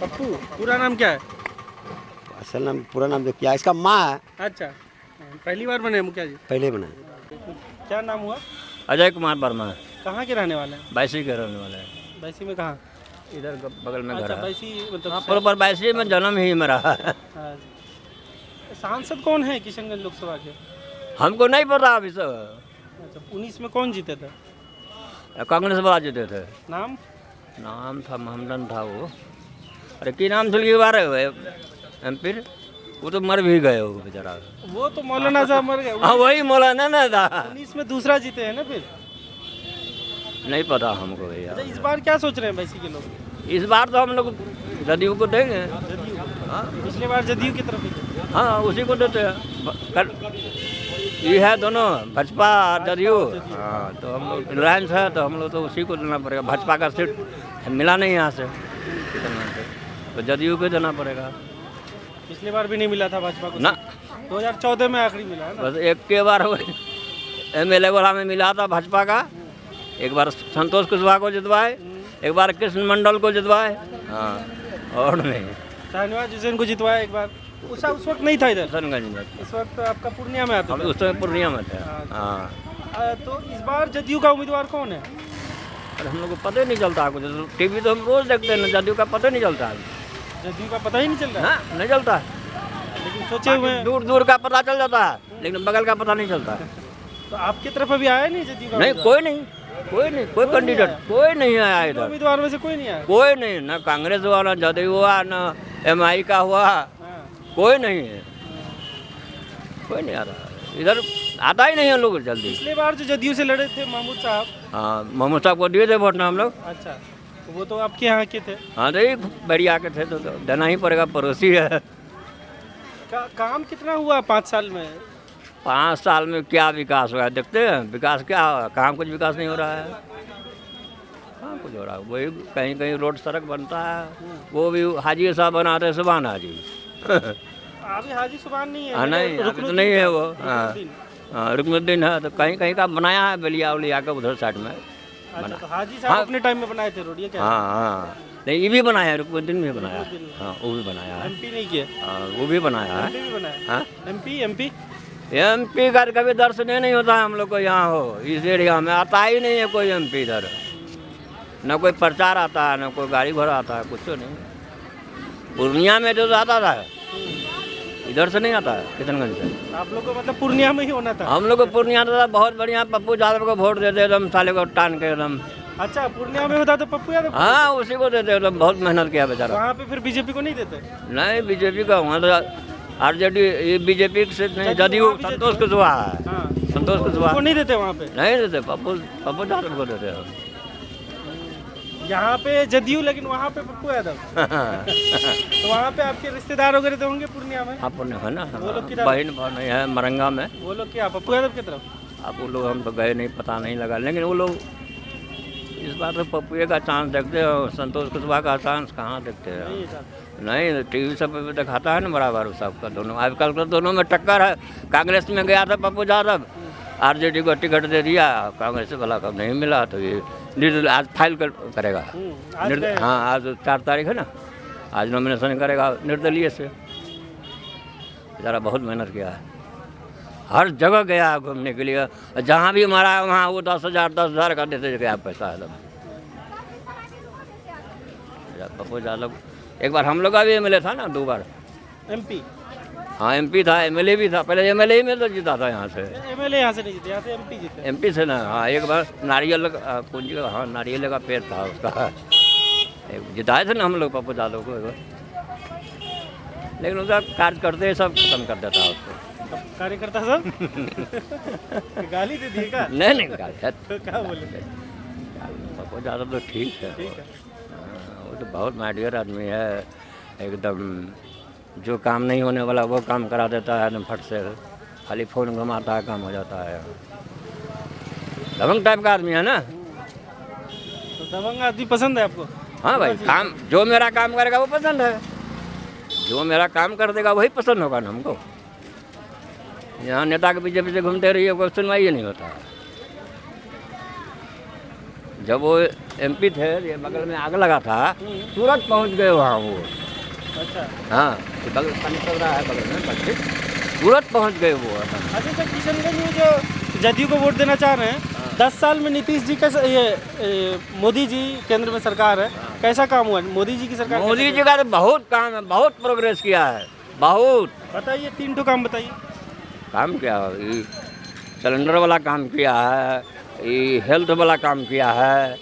पप्पू? पूरा नाम क्या है? असल नाम, पूरा नाम जो क्या, इसका माँ है। अच्छा, पहली बार बने मुखिया जी? पहले बना। क्या नाम हुआ? अजय कुमार वर्मा। कहाँ के रहने वाले हैं? बैसी के रहने वाले हैं। बैसी में कहाँ? इधर बगल में घर है। बैसी मतलब प्रॉपर बैसी में जन्म ही मेरा है। सांसद कौन है किशनगंज लोकसभा के? हमको नहीं पता अभी सब। अच्छा, 19 में कौन जीते थे? कांग्रेस वाला जीते थे। नाम था मोहम्मदन था वो। अरे की नाम थी बार MP, वो तो मर भी गए हो बेचारा। वो तो मौलाना साहब मर गए। हाँ, वही मौलाना ना था। 19 में दूसरा जीते हैं ना फिर? नहीं पता हमको भैया। अच्छा, इस बार क्या सोच रहे हैं बैसी के लोग? इस बार तो हम लोग जदयू को देंगे। पिछले बार जदयू की तरफ? हाँ, उसी को देते हैं। ये है दोनों, भाजपा जदयू। हाँ, तो हम लोग रिलायंस है तो हम लोग तो उसी को देना पड़ेगा। भाजपा का सीट मिला नहीं यहाँ से, तो जदयू को देना पड़ेगा। पिछले बार भी नहीं मिला था भाजपा को ना? 2014 में आखिरी मिला है ना? बस एक के बार MLA वाला में मिला था भाजपा का। एक बार संतोष कुशवाहा को जितवाए, एक बार कृष्ण मंडल को जितवाए। हाँ, और नहीं। शाहनवाज हुसैन को जितवाया एक बार। उस वक्त नहीं था इधर किशनगंज में। इस वक्त आपका पूर्णिया में आता था? उस समय पूर्णिया में थे। हाँ। तो इस बार जदयू का उम्मीदवार कौन है? अरे हम लोग को पता ही नहीं चलता कुछ। TV तो हम रोज देखते हैं, जदयू का पता नहीं चलता है। जदयू का पता ही नहीं चल रहा है? हाँ, नहीं चलता है। लेकिन सोचे हुए दूर दूर का पता चल जाता है, लेकिन बगल का पता नहीं चलता है। तो आपकी तरफ अभी आया नहीं जदयू का? नहीं, कोई नहीं, कोई कैंडिडेट कोई नहीं आया इधर। उम्मीदवार में से कोई नहीं आया? कोई नहीं, ना कांग्रेस हुआ, ना जदयू हुआ, ना MI का हुआ, कोई नहीं है। कोई नहीं आ रहा इधर, आता ही नहीं है लोग जल्दी। पिछले बार जो जदयू से लड़े थे महमूद साहब? हाँ, महमूद साहब को दिए थे वोट ना हम लोग। अच्छा, वो तो आपके यहाँ के थे। हाँ तो ये बढ़िया के थे तो देना ही पड़ेगा, पड़ोसी है। काम कितना हुआ 5 साल में? 5 साल में क्या विकास हुआ है देखते हैं। विकास क्या हुआ, कहाँ कुछ विकास नहीं हो रहा है, कहाँ कुछ हो रहा है। वही कहीं कहीं रोड सड़क बनता है, वो भी हाजी साहब बनाते हैं, सुभान हाजी। अभी हाजी सुभान नहीं है। हाँ नहीं, अभी तो नहीं है वो। हाँ रुकनुद्दीन है, तो कहीं कहीं का बनाया है बलिया उलिया का उधर साइड में। अच्छा, तो हाजी साहब अपने टाइम में बनाए थे रोड, ये क्या? हाँ नहीं, ये भी बनाया है, रुकनुद्दीन भी बनाया। हाँ वो भी बनाया है। एमपी नहीं किया? हाँ वो भी बनाया है। एमपी का कभी दर्शन नहीं होता है हम लोग को यहाँ हो, इस एरिया में आता ही नहीं है कोई एमपी इधर। न कोई प्रचार आता है, न कोई गाड़ी घोड़ा आता है, कुछ नहीं। पूर्णिया में जो आता था, इधर से नहीं आता है, किशनगंज से। आप लोग को मतलब पूर्णिया में ही होना था? हम लोग को पूर्णिया था, बहुत बढ़िया। पप्पू यादव को वोट देते एकदम, साले को टान के एकदम। अच्छा, पूर्णिया में होता तो पप्पू यादव? हाँ उसी को देते एकदम, बहुत मेहनत किया बेचारा। वहाँ पे फिर बीजेपी को नहीं देते? नहीं, बीजेपी का वहाँ तो आरजेडी, ये बीजेपी से नहीं, जदयू संतोष कुशवाहा है। संतोष कुशवाहा नहीं देते वहाँ पे? नहीं देते, पप्पू यादव को देते हैं। यहाँ पे जदयू, लेकिन वहाँ पे पप्पू यादव। तो वहाँ पे आपके रिश्तेदार वगैरह तो होंगे पूर्णिया में? हाँ पूर्णिया है ना, वो लोग किधर? बहन भाव नहीं है मरंगा में। वो लोग क्या पप्पू यादव की तरफ? अब वो लोग हम तो गए नहीं, पता नहीं लगा, लेकिन वो लोग इस बार तो पप्पू का चांस देखते हो, संतोष कुशवाहा का चांस कहाँ देखते हैं। नहीं, टीवी सब पे दिखाता है ना बराबर सबका, दोनों आजकल तो दोनों में टक्कर है। कांग्रेस में गया था पप्पू यादव, आरजेडी को टिकट दे दिया, कांग्रेस से भला कब नहीं मिला, तो ये निर्दलीय आज फाइल करेगा। हाँ आज 4 तारीख है ना, आज नॉमिनेशन करेगा निर्दलीय से। बेचारा बहुत मेहनत किया है, हर जगह गया घूमने के लिए, जहाँ भी मारा वहाँ वो 10,000 का देते गया पैसा है। पप्पू यादव एक बार हम लोग का भी एमएलए था ना, 2 बार एमपी। हाँ एमपी था, एमएलए भी था। पहले एमएलए में तो जीता था यहाँ से। एमएलए यहाँ से नहीं जीते, यहाँ से एमपी जीते। एमपी से ना, हाँ एक बार नारियल पूंजी का, हाँ नारियल का पेड़ था उसका, जिताए थे ना हम लोग पप्पू यादव को एक बार। लेकिन उसका कार्य करते सब खत्म कर देता उसको। कार्यकर्ता सब गाली दे दिए का? नहीं गाली तो क्या बोले? पप्पू यादव तो ठीक है, वो तो बहुत माइडियर आदमी है एकदम। जो काम नहीं होने वाला वो काम करा देता है एकदम फट से, खाली फोन घुमाता है, काम हो जाता है। दबंग टाइप का आदमी है ना। तो दबंग आदमी पसंद है आपको? हाँ भाई, काम जो मेरा काम करेगा वो पसंद है, जो मेरा काम कर देगा वही पसंद होगा ना हमको। यहाँ नेता के पीछे पीछे घूमते रहिए, कोई सुनवाई नहीं होता। जब वो एमपी थे, ये बगल में आग लगा था, तुरंत पहुँच गए वहाँ वो। अच्छा हाँ, बगल पानी चल रहा है बगल में, बच्चे तुरंत पहुँच गए वो। अच्छा, तो किशनगंज में जो जदयू को वोट देना चाह रहे हैं, 10 साल में नीतीश जी का, ये मोदी जी केंद्र में सरकार है, कैसा काम हुआ मोदी जी की सरकार? मोदी जी का तो बहुत काम है, बहुत प्रोग्रेस किया है, बहुत। बताइए 3 काम बताइए। काम क्या है, सिलेंडर वाला काम किया है, ये हेल्थ वाला काम किया है,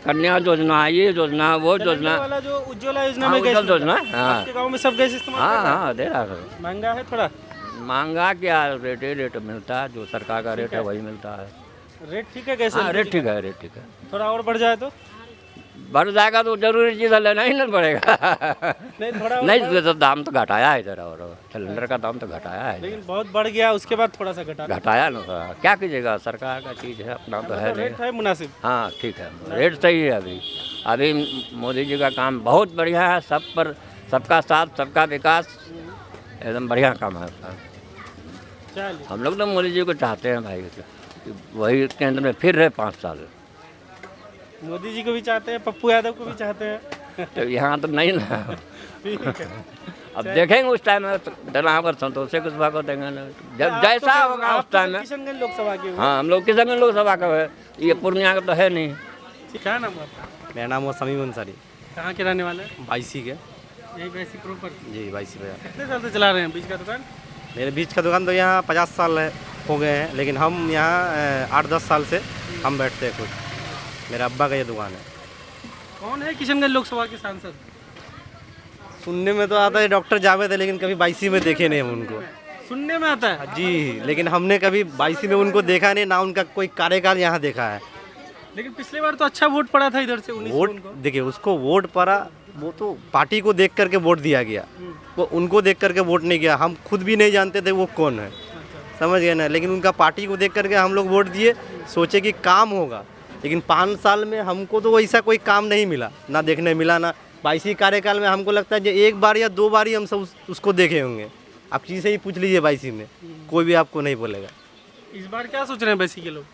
कन्या योजना, ये योजना, वो योजना वाला जो उज्ज्वला योजना में गैस योजना, हाँ आपके गांव में सब गैस इस्तेमाल कर रहे हैं? हाँ दे रहा है। महंगा है थोड़ा? महंगा क्या, रेट मिलता है, जो सरकार का रेट है वही मिलता है। रेट ठीक है कैसे? हाँ रेट ठीक है, रेट ठीक है। थोड़ा और बढ़ जाए तो? बढ़ जाएगा तो जरूरी चीज़ लेना ही नहीं पड़ेगा। नहीं थोड़ा नहीं तो दाम तो घटाया है इधर, और सिलेंडर का दाम तो घटाया है, लेकिन बहुत बढ़ गया, उसके बाद थोड़ा सा घटाया ना। क्या कीजिएगा, सरकार का चीज़ है, अपना तो है नहीं। रेट है मुनासिब? हाँ ठीक है, रेट सही है। अभी मोदी जी का काम बहुत बढ़िया है, सब पर सबका साथ सबका विकास, एकदम बढ़िया काम है उसका। हम लोग तो मोदी जी को चाहते हैं भाई, वही केंद्र में फिर रहे 5 साल। मोदी जी को भी चाहते हैं, पप्पू यादव को भी चाहते हैं। तो यहाँ तो नहीं ना। अब देखेंगे उस टाइम में, डरावर संतोष कुशवाहा को देंगे ना, जब जैसा होगा उस टाइम में। किशनगंज लोकसभा के? हाँ हम लोग किशनगंज लोकसभा का है, ये पूर्णिया का तो है नहीं। क्या नाम है आपका? मेरा नाम है समीम अंसारी। कहाँ के रहने वाले हैं? बाईसी के। यही बाईसी प्रॉपर? जी बाईसी पे। कितने साल से चला रहे हैं बीज का दुकान? मेरे बीज का दुकान तो यहाँ 50 साल हो गए हैं, लेकिन हम यहाँ 8-10 साल से हम बैठते हैं खुद। मेरा अब्बा का ये दुकान है। कौन है किशनगंज लोकसभा के सांसद? सुनने में तो आता है डॉक्टर जावेद है, लेकिन कभी बाईसी में देखे नहीं हम उनको। सुनने में आता है? जी, लेकिन हमने कभी बाईसी में उनको देखा नहीं, ना उनका कोई कार्यकाल यहाँ देखा है। लेकिन पिछली बार तो अच्छा वोट पड़ा था इधर से 19 वोट देखिए उसको वोट पड़ा, वो तो पार्टी को देख करके वोट दिया गया, वो उनको देख करके वोट नहीं किया। हम खुद भी नहीं जानते थे वो कौन है, समझ गए ना। लेकिन उनका पार्टी को देख करके हम लोग वोट दिए, सोचे कि काम होगा। लेकिन 5 साल में हमको तो वैसा कोई काम नहीं मिला, ना देखने मिला ना। 22 कार्यकाल में हमको लगता है कि 1 बार या 2 बार ही हम सब उसको देखे होंगे। आप चीज़ से ही पूछ लीजिए 22 में, कोई भी आपको नहीं बोलेगा। इस बार क्या सोच रहे हैं बैसी के लोग?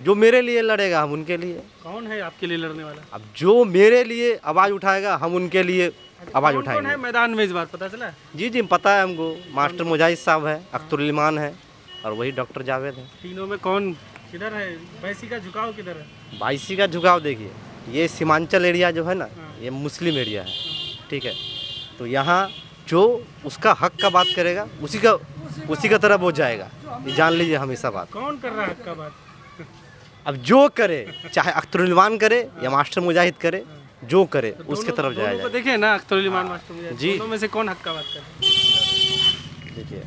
जो मेरे लिए लड़ेगा हम उनके लिए। कौन है आपके लिए लड़ने वाला? अब जो मेरे लिए आवाज़ उठाएगा हम उनके लिए आवाज़ कौन उठाएंगे। है मैदान में इस बार, पता चला? जी पता है हमको। मास्टर मुजाहिद साहब है, अख्तरुल इमान है और वही डॉक्टर जावेद है। तीनों में कौन किधर है? बैसी का झुकाव किधर है? 22 का झुकाव देखिए, ये सीमांचल एरिया जो है ना, ये मुस्लिम एरिया है, ठीक है। तो यहाँ जो उसका हक का बात करेगा उसी का तरफ वो जाएगा, ये जान लीजिए हमेशा बात। कौन कर रहा है हक का बात? अब जो करे, चाहे अख्तरुल इमान करे या मास्टर मुजाहिद करे, जो करे उसके तरफ जाया जाए। देखे ना अख्तरुल इमान मास्टर मुजाहिद, जी। दोनों में से कौन हक का बात करे? देखिए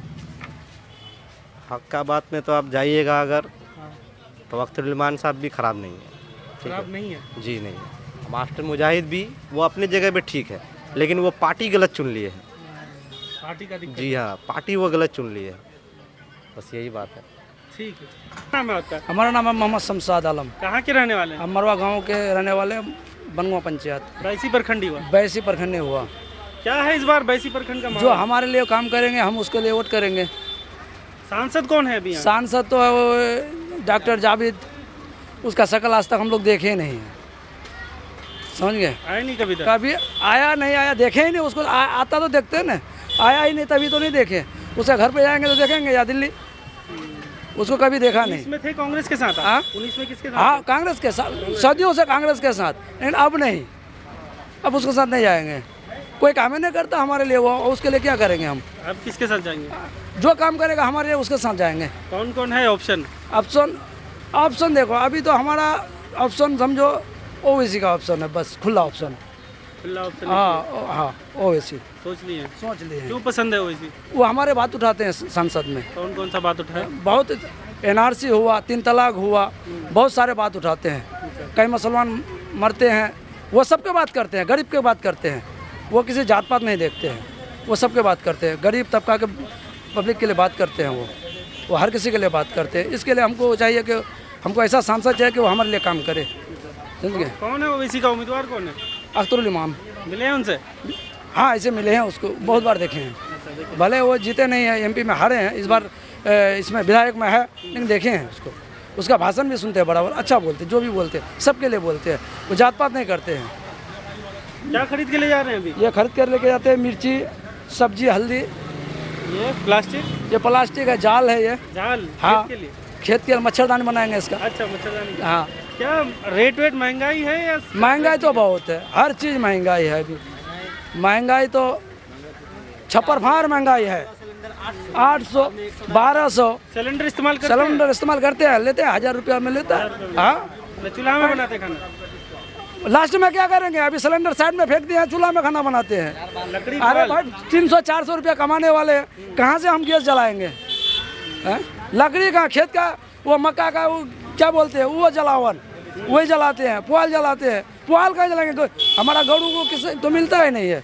हक का बात में तो आप जाइएगा अगर, तो अख्तरुल इमान साहब भी खराब नहीं है, ठीक खराब नहीं है? जी नहीं है। मास्टर मुजाहिद भी वो अपने जगह पे ठीक है, लेकिन वो पार्टी गलत चुन लिए है। पार्टी का दिक्कत? जी हाँ, पार्टी वो गलत चुन ली है, बस यही बात है। ठीक है। नाम है आपका? हमारा नाम है मोहम्मद शमशाद आलम। कहाँ के रहने वाले हैं? हम मरवा गांव के रहने वाले, बनवा पंचायत, बैसी प्रखंडी हुआ। बैसी प्रखंड में हुआ। क्या है इस बार बैसी प्रखंड का जो माहौल? हमारे लिए काम करेंगे हम उसके लिए वोट करेंगे। सांसद कौन है अभी यहाँ? सांसद तो है वो डॉक्टर जावेद, उसका शकल आज तक हम लोग देखे नहीं है, समझ गए? आए नहीं कभी तक? कभी आया नहीं आया, देखे ही नहीं उसको। आता तो देखते हैं ना, आया ही नहीं तभी तो नहीं देखे। उसके घर पे जाएंगे तो देखेंगे, या दिल्ली, उसको कभी देखा नहीं। 19 में थे कांग्रेस के साथ? हाँ 19 में किसके साथ? हाँ कांग्रेस के साथ, सदियों से कांग्रेस के साथ, लेकिन अब नहीं, अब उसके साथ नहीं जाएंगे। कोई काम ही नहीं करता हमारे लिए वो, उसके लिए क्या करेंगे हम? अब किसके साथ जाएंगे? जो काम करेगा हमारे लिए उसके साथ जाएंगे। कौन कौन है ऑप्शन? ऑप्शन देखो, अभी तो हमारा ऑप्शन समझो ओवैसी का ऑप्शन है, बस खुला ऑप्शन। खुला ऑप्शन? हाँ ओवैसी सोच लिए? सोच लिए। क्यों पसंद है ओवैसी? वो हमारे बात उठाते हैं संसद में। कौन कौन सा बात उठाए? बहुत, NRC हुआ, 3 तलाक हुआ, बहुत सारे बात उठाते हैं। कई मुसलमान मरते हैं, वो सबके बात करते हैं, गरीब के बात करते हैं। वो किसी जात पात नहीं देखते हैं, वो सबके बात करते हैं। गरीब तबका के पब्लिक के लिए बात करते हैं, वो हर किसी के लिए बात करते हैं। इसके लिए हमको चाहिए कि हमको ऐसा सांसद चाहिए कि वो हमारे लिए काम करे, समझ गए? कौन है ओवैसी का उम्मीदवार कौन है? अख्तरुल इमाम। मिले हैं उनसे? हाँ ऐसे मिले हैं, उसको बहुत बार देखे हैं। भले वो जीते नहीं हैं, MP में हारे हैं, इस बार इसमें विधायक में है, लेकिन देखे हैं उसको। उसका भाषण भी सुनते हैं, बराबर अच्छा बोलते हैं, जो भी बोलते हैं सबके लिए बोलते हैं, वो जात पात नहीं करते हैं। क्या खरीद के ले जा रहे हैं अभी? ये खरीद कर लेके जाते हैं, मिर्ची, सब्जी, हल्दी। ये प्लास्टिक? ये प्लास्टिक है, जाल है ये। जाल? हाँ खेत के लिए? खेत के लिए मच्छरदानी बनाएंगे इसका। अच्छा मच्छरदानी। हाँ। क्या रेट वेट महंगाई है या? महंगाई तो बहुत है, हर चीज़ महंगाई है अभी। महंगाई तो छप्पर फाड़ महंगाई है। 800 1200 सिलेंडर इस्तेमाल करते हैं? सिलेंडर इस्तेमाल करते हैं, लेते हैं 1000 रुपया में लेता है। हाँ चूल्हा में बनाते खाना? लास्ट में क्या करेंगे, अभी सिलेंडर साइड में फेंक दिया, चूल्हा में खाना बनाते हैं। लकड़ी? अरे भाई 300-400 रुपया कमाने वाले कहाँ से हम गैस जलाएंगे? लकड़ी का, खेत का, वो मक्का का, वो क्या बोलते हैं, वो जलावन, वही जलाते हैं। पुआल जलाते हैं, पुआल कहाँ जलाएंगे? हमारा गौरू को किसी तो मिलता ही नहीं है,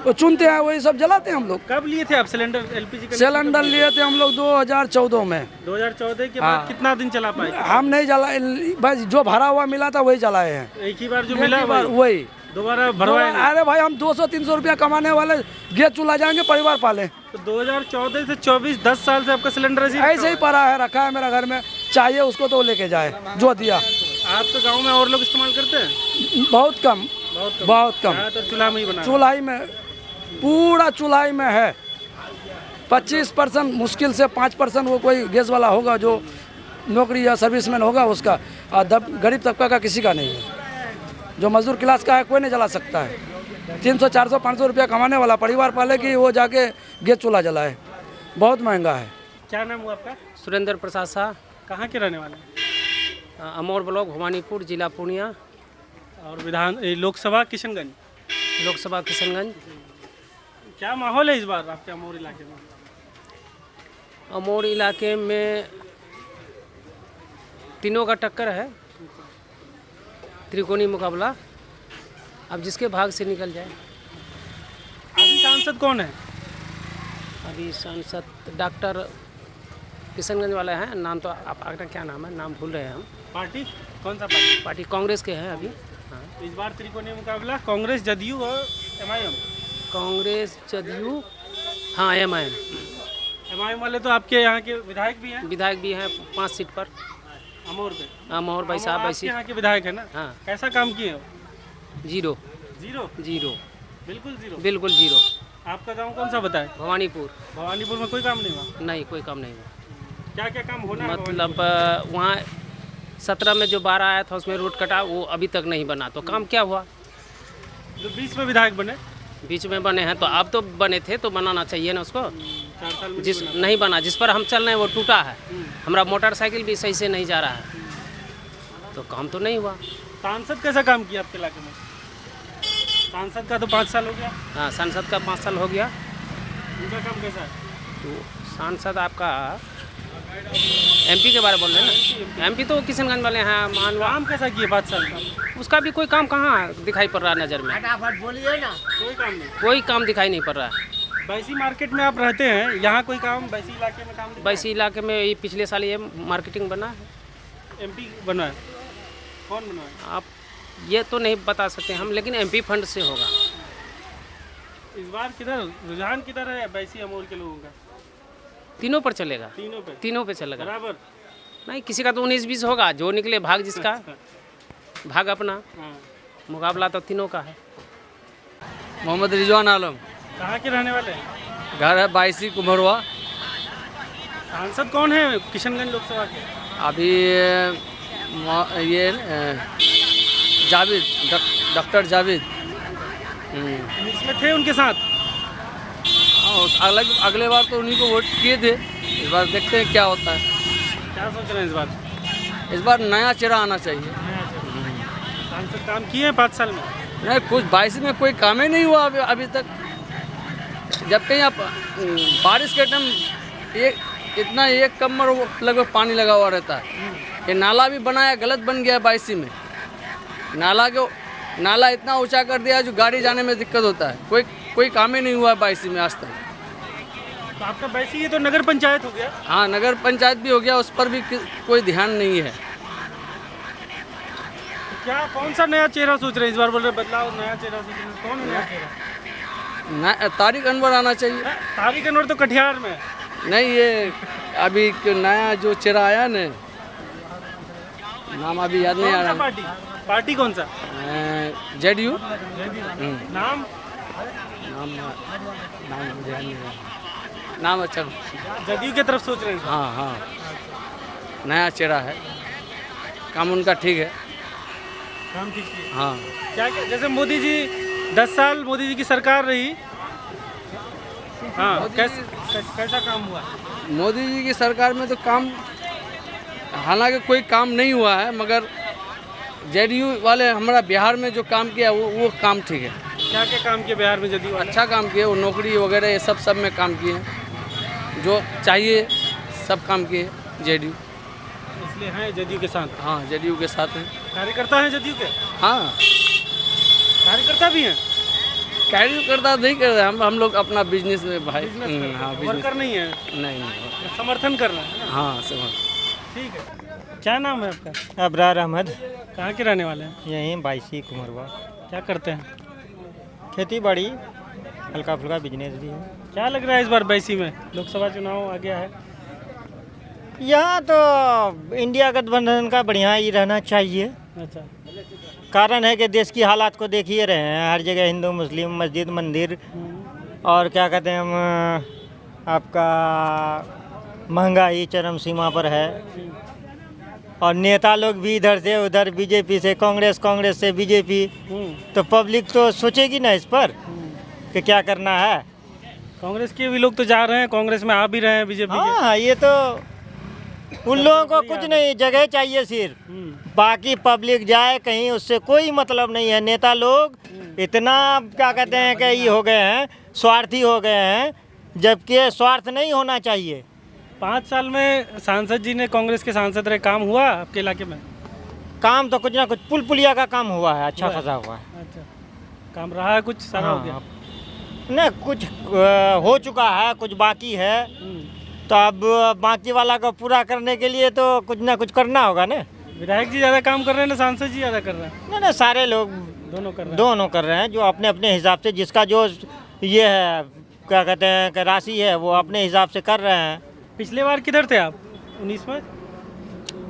वो चुनते हैं, वही सब जलाते हैं हम लोग। कब लिए थे आप सिलेंडर? LPG का सिलेंडर लिए थे हम लोग 2014 में। 2014 के बाद कितना दिन चला पाए? हम नहीं जलाए, बस जो भरा हुआ मिला था वही जलाए हैं। एक ही बार जो मिला वही दोबारा भरवाए? अरे भाई हम 200-300 रुपया कमाने वाले गैस चूल्हा जाएंगे, परिवार पाले। तो 2014 से 24 10 साल से आपका सिलेंडर ऐसे ही पड़ा है, रखा है मेरा घर में, चाहिए उसको तो लेके जाए, जो दिया। आपके गांव में और लोग इस्तेमाल करते हैं? बहुत कम, बहुत कम। चूल्हा में ही बना? चूल्हा में, पूरा चूल्हा में है। 25% मुश्किल से 5% वो कोई गैस वाला होगा जो नौकरी या सर्विसमैन होगा उसका, गरीब तबका का किसी का नहीं है। जो मजदूर क्लास का है कोई नहीं जला सकता है। 300 400 500 रुपया कमाने वाला परिवार पाले कि वो जाके गैस चूल्हा जलाए, बहुत महंगा है। क्या नाम हुआ आपका? सुरेंद्र प्रसाद शाह। कहाँ के रहने वाले हैं? अमौर ब्लॉक, भवानीपुर, जिला पूर्णिया। और लोकसभा किशनगंज? लोकसभा किशनगंज। क्या माहौल है इस बार आपके अमौर इलाके में? अमौर इलाके में तीनों का टक्कर है। त्रिकोणीय मुकाबला, अब जिसके भाग से निकल जाए। अभी सांसद कौन है? अभी सांसद डॉक्टर किशनगंज वाले हैं, नाम तो आपका क्या नाम है, नाम भूल रहे हैं हम। पार्टी कौन सा पार्टी? पार्टी कांग्रेस के हैं अभी। हाँ, इस बार त्रिकोणीय मुकाबला कांग्रेस, जदयू और एमआईएम। कांग्रेस, जदयू, हाँ एमआईएम। एमआईएम वाले तो आपके यहाँ के विधायक भी हैं? विधायक भी हैं 5 सीट पर। अमोर पे? अमोर भाई साहब, आपके यहाँ के विधायक है ना? हाँ। कैसा काम किए हो? जीरो। जीरो? जीरो, बिल्कुल जीरो? बिल्कुल जीरो। आपका गांव कौन सा बताए? भवानीपुर। भवानीपुर में कोई काम नहीं हुआ? नहीं, कोई काम नहीं हुआ। क्या क्या काम होना है? मतलब वहाँ 17 में जो 12 आया था उसमें रोड कटा, वो अभी तक नहीं बना, तो काम क्या हुआ? जो 20 में विधायक बने? बीच में बने हैं तो अब तो बने थे तो बनाना चाहिए ना उसको। 4 साल में जिस नहीं बना, जिस पर हम चल रहे हैं वो टूटा है। हमारा मोटरसाइकिल भी सही से नहीं जा रहा है, तो काम तो नहीं हुआ। सांसद कैसा काम किया आपके इलाके में? सांसद का तो 5 साल हो गया। हाँ, सांसद का 5 साल हो गया। उनका काम कैसा है? तो सांसद आपका एमपी के बारे में बोल रहे हैं ना? एमपी तो किशनगंज वाले हैं। मानवा काम कैसा किए 5 साल का? उसका भी कोई काम कहाँ दिखाई पड़ रहा है नज़र में? फटाफट बोलिए ना। कोई काम नहीं? कोई काम दिखाई नहीं पड़ रहा है। बैसी मार्केट में आप रहते हैं, यहाँ कोई काम बैसी इलाके में काम? बैसी इलाके में ये पिछले साल ये मार्केटिंग बना है। एमपी बना है? कौन बना है? आप ये तो नहीं बता सकते हम, लेकिन एमपी फंड से होगा। इस बार किधर रुझान किधर है बैसी अमोर के लोगों का? तीनों पर चलेगा। तीनों पे चलेगा बराबर? नहीं, किसी का तो 19-20 होगा, जो निकले भाग जिसका भाग अपना। मुकाबला तो तीनों का है। मोहम्मद रिजवान आलम। कहाँ के रहने वाले हैं? घर है बाईसी कुम्हरवा। सांसद कौन है किशनगंज लोकसभा के? अभी ये जावेद, डॉक्टर जावेद। इसमें थे उनके साथ? अगले बार तो उन्हीं को वोट किए थे, इस बार देखते हैं क्या होता है। क्या सोच रहे हैं इस बार? इस बार नया चेहरा आना चाहिए। सांसद काम किए हैं 5 साल में? नहीं, कुछ 22 में कोई काम ही नहीं हुआ अभी तक। जब कहीं आप बारिश के टाइम इतना एक कमर लगभग पानी लगा हुआ रहता है। ये नाला भी बनाया, गलत बन गया 22 में। नाला इतना ऊंचा कर दिया जो गाड़ी जाने में दिक्कत होता है। कोई काम ही नहीं हुआ 22 में आज तक। तो आपका बैसी ये तो नगर पंचायत हो गया? हाँ, नगर पंचायत भी हो गया, उस पर भी कोई ध्यान नहीं है। क्या कौन सा नया चेहरा सोच रहे हैं इस बार? बोल रहे बदलाव, नया चेहरा सोच रहे हैं। कौन है नया चेहरा? तारिक अनवर आना चाहिए। तारिक अनवर तो कटिहार में। नहीं, ये अभी नया जो चेहरा आया न, नाम अभी याद नहीं आ रहा। पार्टी कौन सा? जेडीयू। नाम मुझे याद नहीं रहा। नाम अच्छा जदयू की तरफ सोच रहे हैं? हाँ, नया चेहरा है, काम उनका ठीक है। काम ठीक है? हाँ। क्या जैसे मोदी जी 10 साल मोदी जी की सरकार रही, हाँ, कैसा काम हुआ? मोदी जी की सरकार में तो काम, हालांकि कोई काम नहीं हुआ है, मगर जेडीयू वाले हमारा बिहार में जो काम किया वो काम ठीक है। क्या क्या काम किया बिहार में जदयू वाले? अच्छा काम किए, वो नौकरी वगैरह ये सब में काम किए, जो चाहिए सब काम किए जेडीयू। इसलिए हैं जदयू के साथ? हाँ, जदयू के साथ हैं। कार्यकर्ता हैं जदयू के? हाँ, कार्यकर्ता भी हैं। कार्यकर्ता नहीं कर रहे हम लोग अपना बिजनेस में भाई। हाँ, वर्कर नहीं है? नहीं, समर्थन कर रहे हैं। हाँ, समर्थन। ठीक है। क्या नाम है आपका? अबरार अहमद। कहाँ के रहने वाले हैं? यहीं बाईसी कुम्हरवा। क्या करते हैं? खेती बाड़ी, हल्का फुल्का बिजनेस भी है। क्या लग रहा है इस बार बैसी में लोकसभा चुनाव आ गया है? यहाँ तो इंडिया गठबंधन का बढ़िया ही रहना चाहिए। अच्छा। कारण है कि देश की हालात को देख ही रहे हैं, हर जगह हिंदू मुस्लिम मस्जिद मंदिर और क्या कहते हैं हम, आपका महंगाई चरम सीमा पर है। और नेता लोग भी इधर से उधर, बीजेपी से कांग्रेस, कांग्रेस से बीजेपी, तो पब्लिक तो सोचेगी ना इस पर कि क्या करना है। कांग्रेस के भी लोग तो जा रहे हैं, कांग्रेस में आ भी रहे हैं बीजेपी के। हाँ, ये तो उन लोगों को कुछ नहीं, जगह चाहिए सिर्फ, बाकी पब्लिक जाए कहीं उससे कोई मतलब नहीं है। नेता लोग इतना क्या कहते हैं कि ये हो गए हैं, स्वार्थी हो गए हैं, जबकि स्वार्थ नहीं होना चाहिए। 5 साल में सांसद जी ने, कांग्रेस के सांसद रहे, काम हुआ आपके इलाके में? काम तो कुछ ना कुछ पुल पुलिया का काम हुआ है, अच्छा खासा हुआ है। अच्छा, काम रहा है, कुछ सारा हो गया? नहीं, कुछ हो चुका है, कुछ बाकी है। तो अब बाकी वाला को पूरा करने के लिए तो कुछ ना कुछ करना होगा ना। विधायक जी ज़्यादा काम कर रहे हैं ना सांसद जी ज़्यादा कर रहे हैं? नहीं, सारे लोग दोनों कर रहे हैं, जो अपने अपने हिसाब से, जिसका जो ये है क्या कहते हैं कि राशि है, वो अपने हिसाब से कर रहे हैं। पिछले बार किधर थे आप 19 में?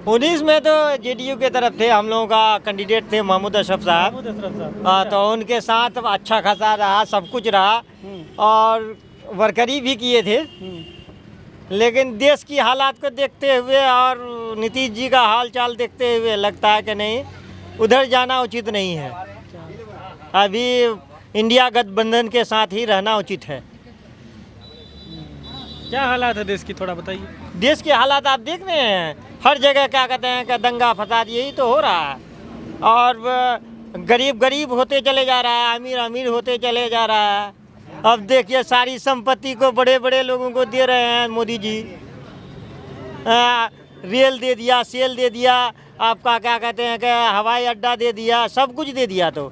19 में तो जेडीयू के तरफ थे, हम लोगों का कैंडिडेट थे महमूद अशरफ साहब। हाँ, तो उनके साथ अच्छा खासा रहा, सब कुछ रहा और वर्करी भी किए थे। लेकिन देश की हालात को देखते हुए और नीतीश जी का हाल चाल देखते हुए लगता है कि नहीं, उधर जाना उचित नहीं है। अभी इंडिया गठबंधन के साथ ही रहना उचित है। क्या हालात है देश की, थोड़ा बताइए। देश के हालात आप देख रहे हैं, हर जगह क्या कहते हैं कि दंगा फसाद यही तो हो रहा है। और गरीब गरीब होते चले जा रहा है, अमीर अमीर होते चले जा रहा है। अब देखिए सारी संपत्ति को बड़े बड़े लोगों को दे रहे हैं मोदी जी। रेल दे दिया, सेल दे दिया, आपका क्या कहते हैं कि हवाई अड्डा दे दिया, सब कुछ दे दिया। तो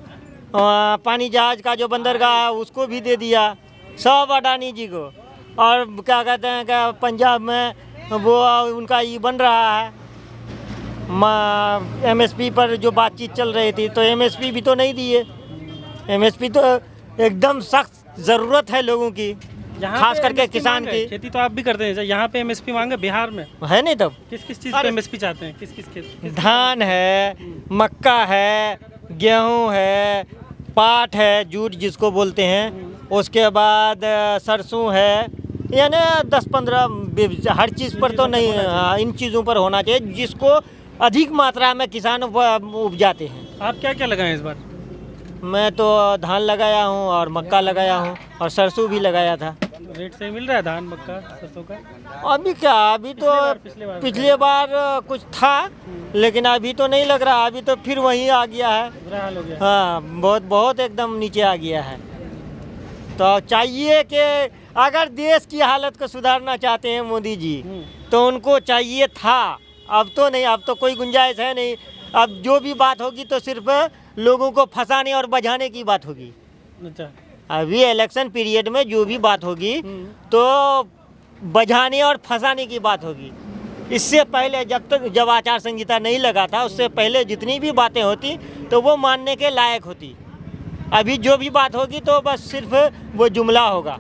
पानी जहाज का जो बंदरगाह है उसको भी दे दिया, सब अडानी जी को। और क्या कहते हैं कि पंजाब में वो उनका ये बन रहा है, MSP पर जो बातचीत चल रही थी, तो MSP भी तो नहीं दिए। MSP तो एकदम सख्त ज़रूरत है लोगों की, खास करके किसान की। खेती तो आप भी करते हैं, यहाँ पे MSP मांगे, बिहार में है नहीं। तब किस किस चीज़ पे MSP चाहते हैं? किस किस खेती? धान है, मक्का है, गेहूँ है, पाट है, जूट जिसको बोलते हैं, उसके बाद सरसों है, यानी 10-15 हर चीज़ पर तो नहीं, इन चीज़ों पर होना चाहिए जिसको अधिक मात्रा में किसान उपजाते हैं। आप क्या क्या लगाए इस बार? मैं तो धान लगाया हूँ और मक्का लगाया हूँ और सरसों भी लगाया था। रेट सही मिल रहा है धान मक्का सरसों का? अभी क्या, अभी तो पिछले बार कुछ था, लेकिन अभी तो नहीं लग रहा, अभी तो फिर वहीं आ गया है। बुरा हाल हो गया। हाँ, बहुत बहुत एकदम नीचे आ गया है। तो चाहिए कि अगर देश की हालत को सुधारना चाहते हैं मोदी जी, तो उनको चाहिए था, अब तो नहीं, अब तो कोई गुंजाइश है नहीं। अब जो भी बात होगी तो सिर्फ लोगों को फंसाने और बचाने की बात होगी। अच्छा, अभी इलेक्शन पीरियड में जो भी बात होगी तो बचाने और फंसाने की बात होगी। इससे पहले जब आचार संहिता नहीं लगा था, उससे पहले जितनी भी बातें होती तो वो मानने के लायक होती। अभी जो भी बात होगी तो बस सिर्फ वो जुमला होगा,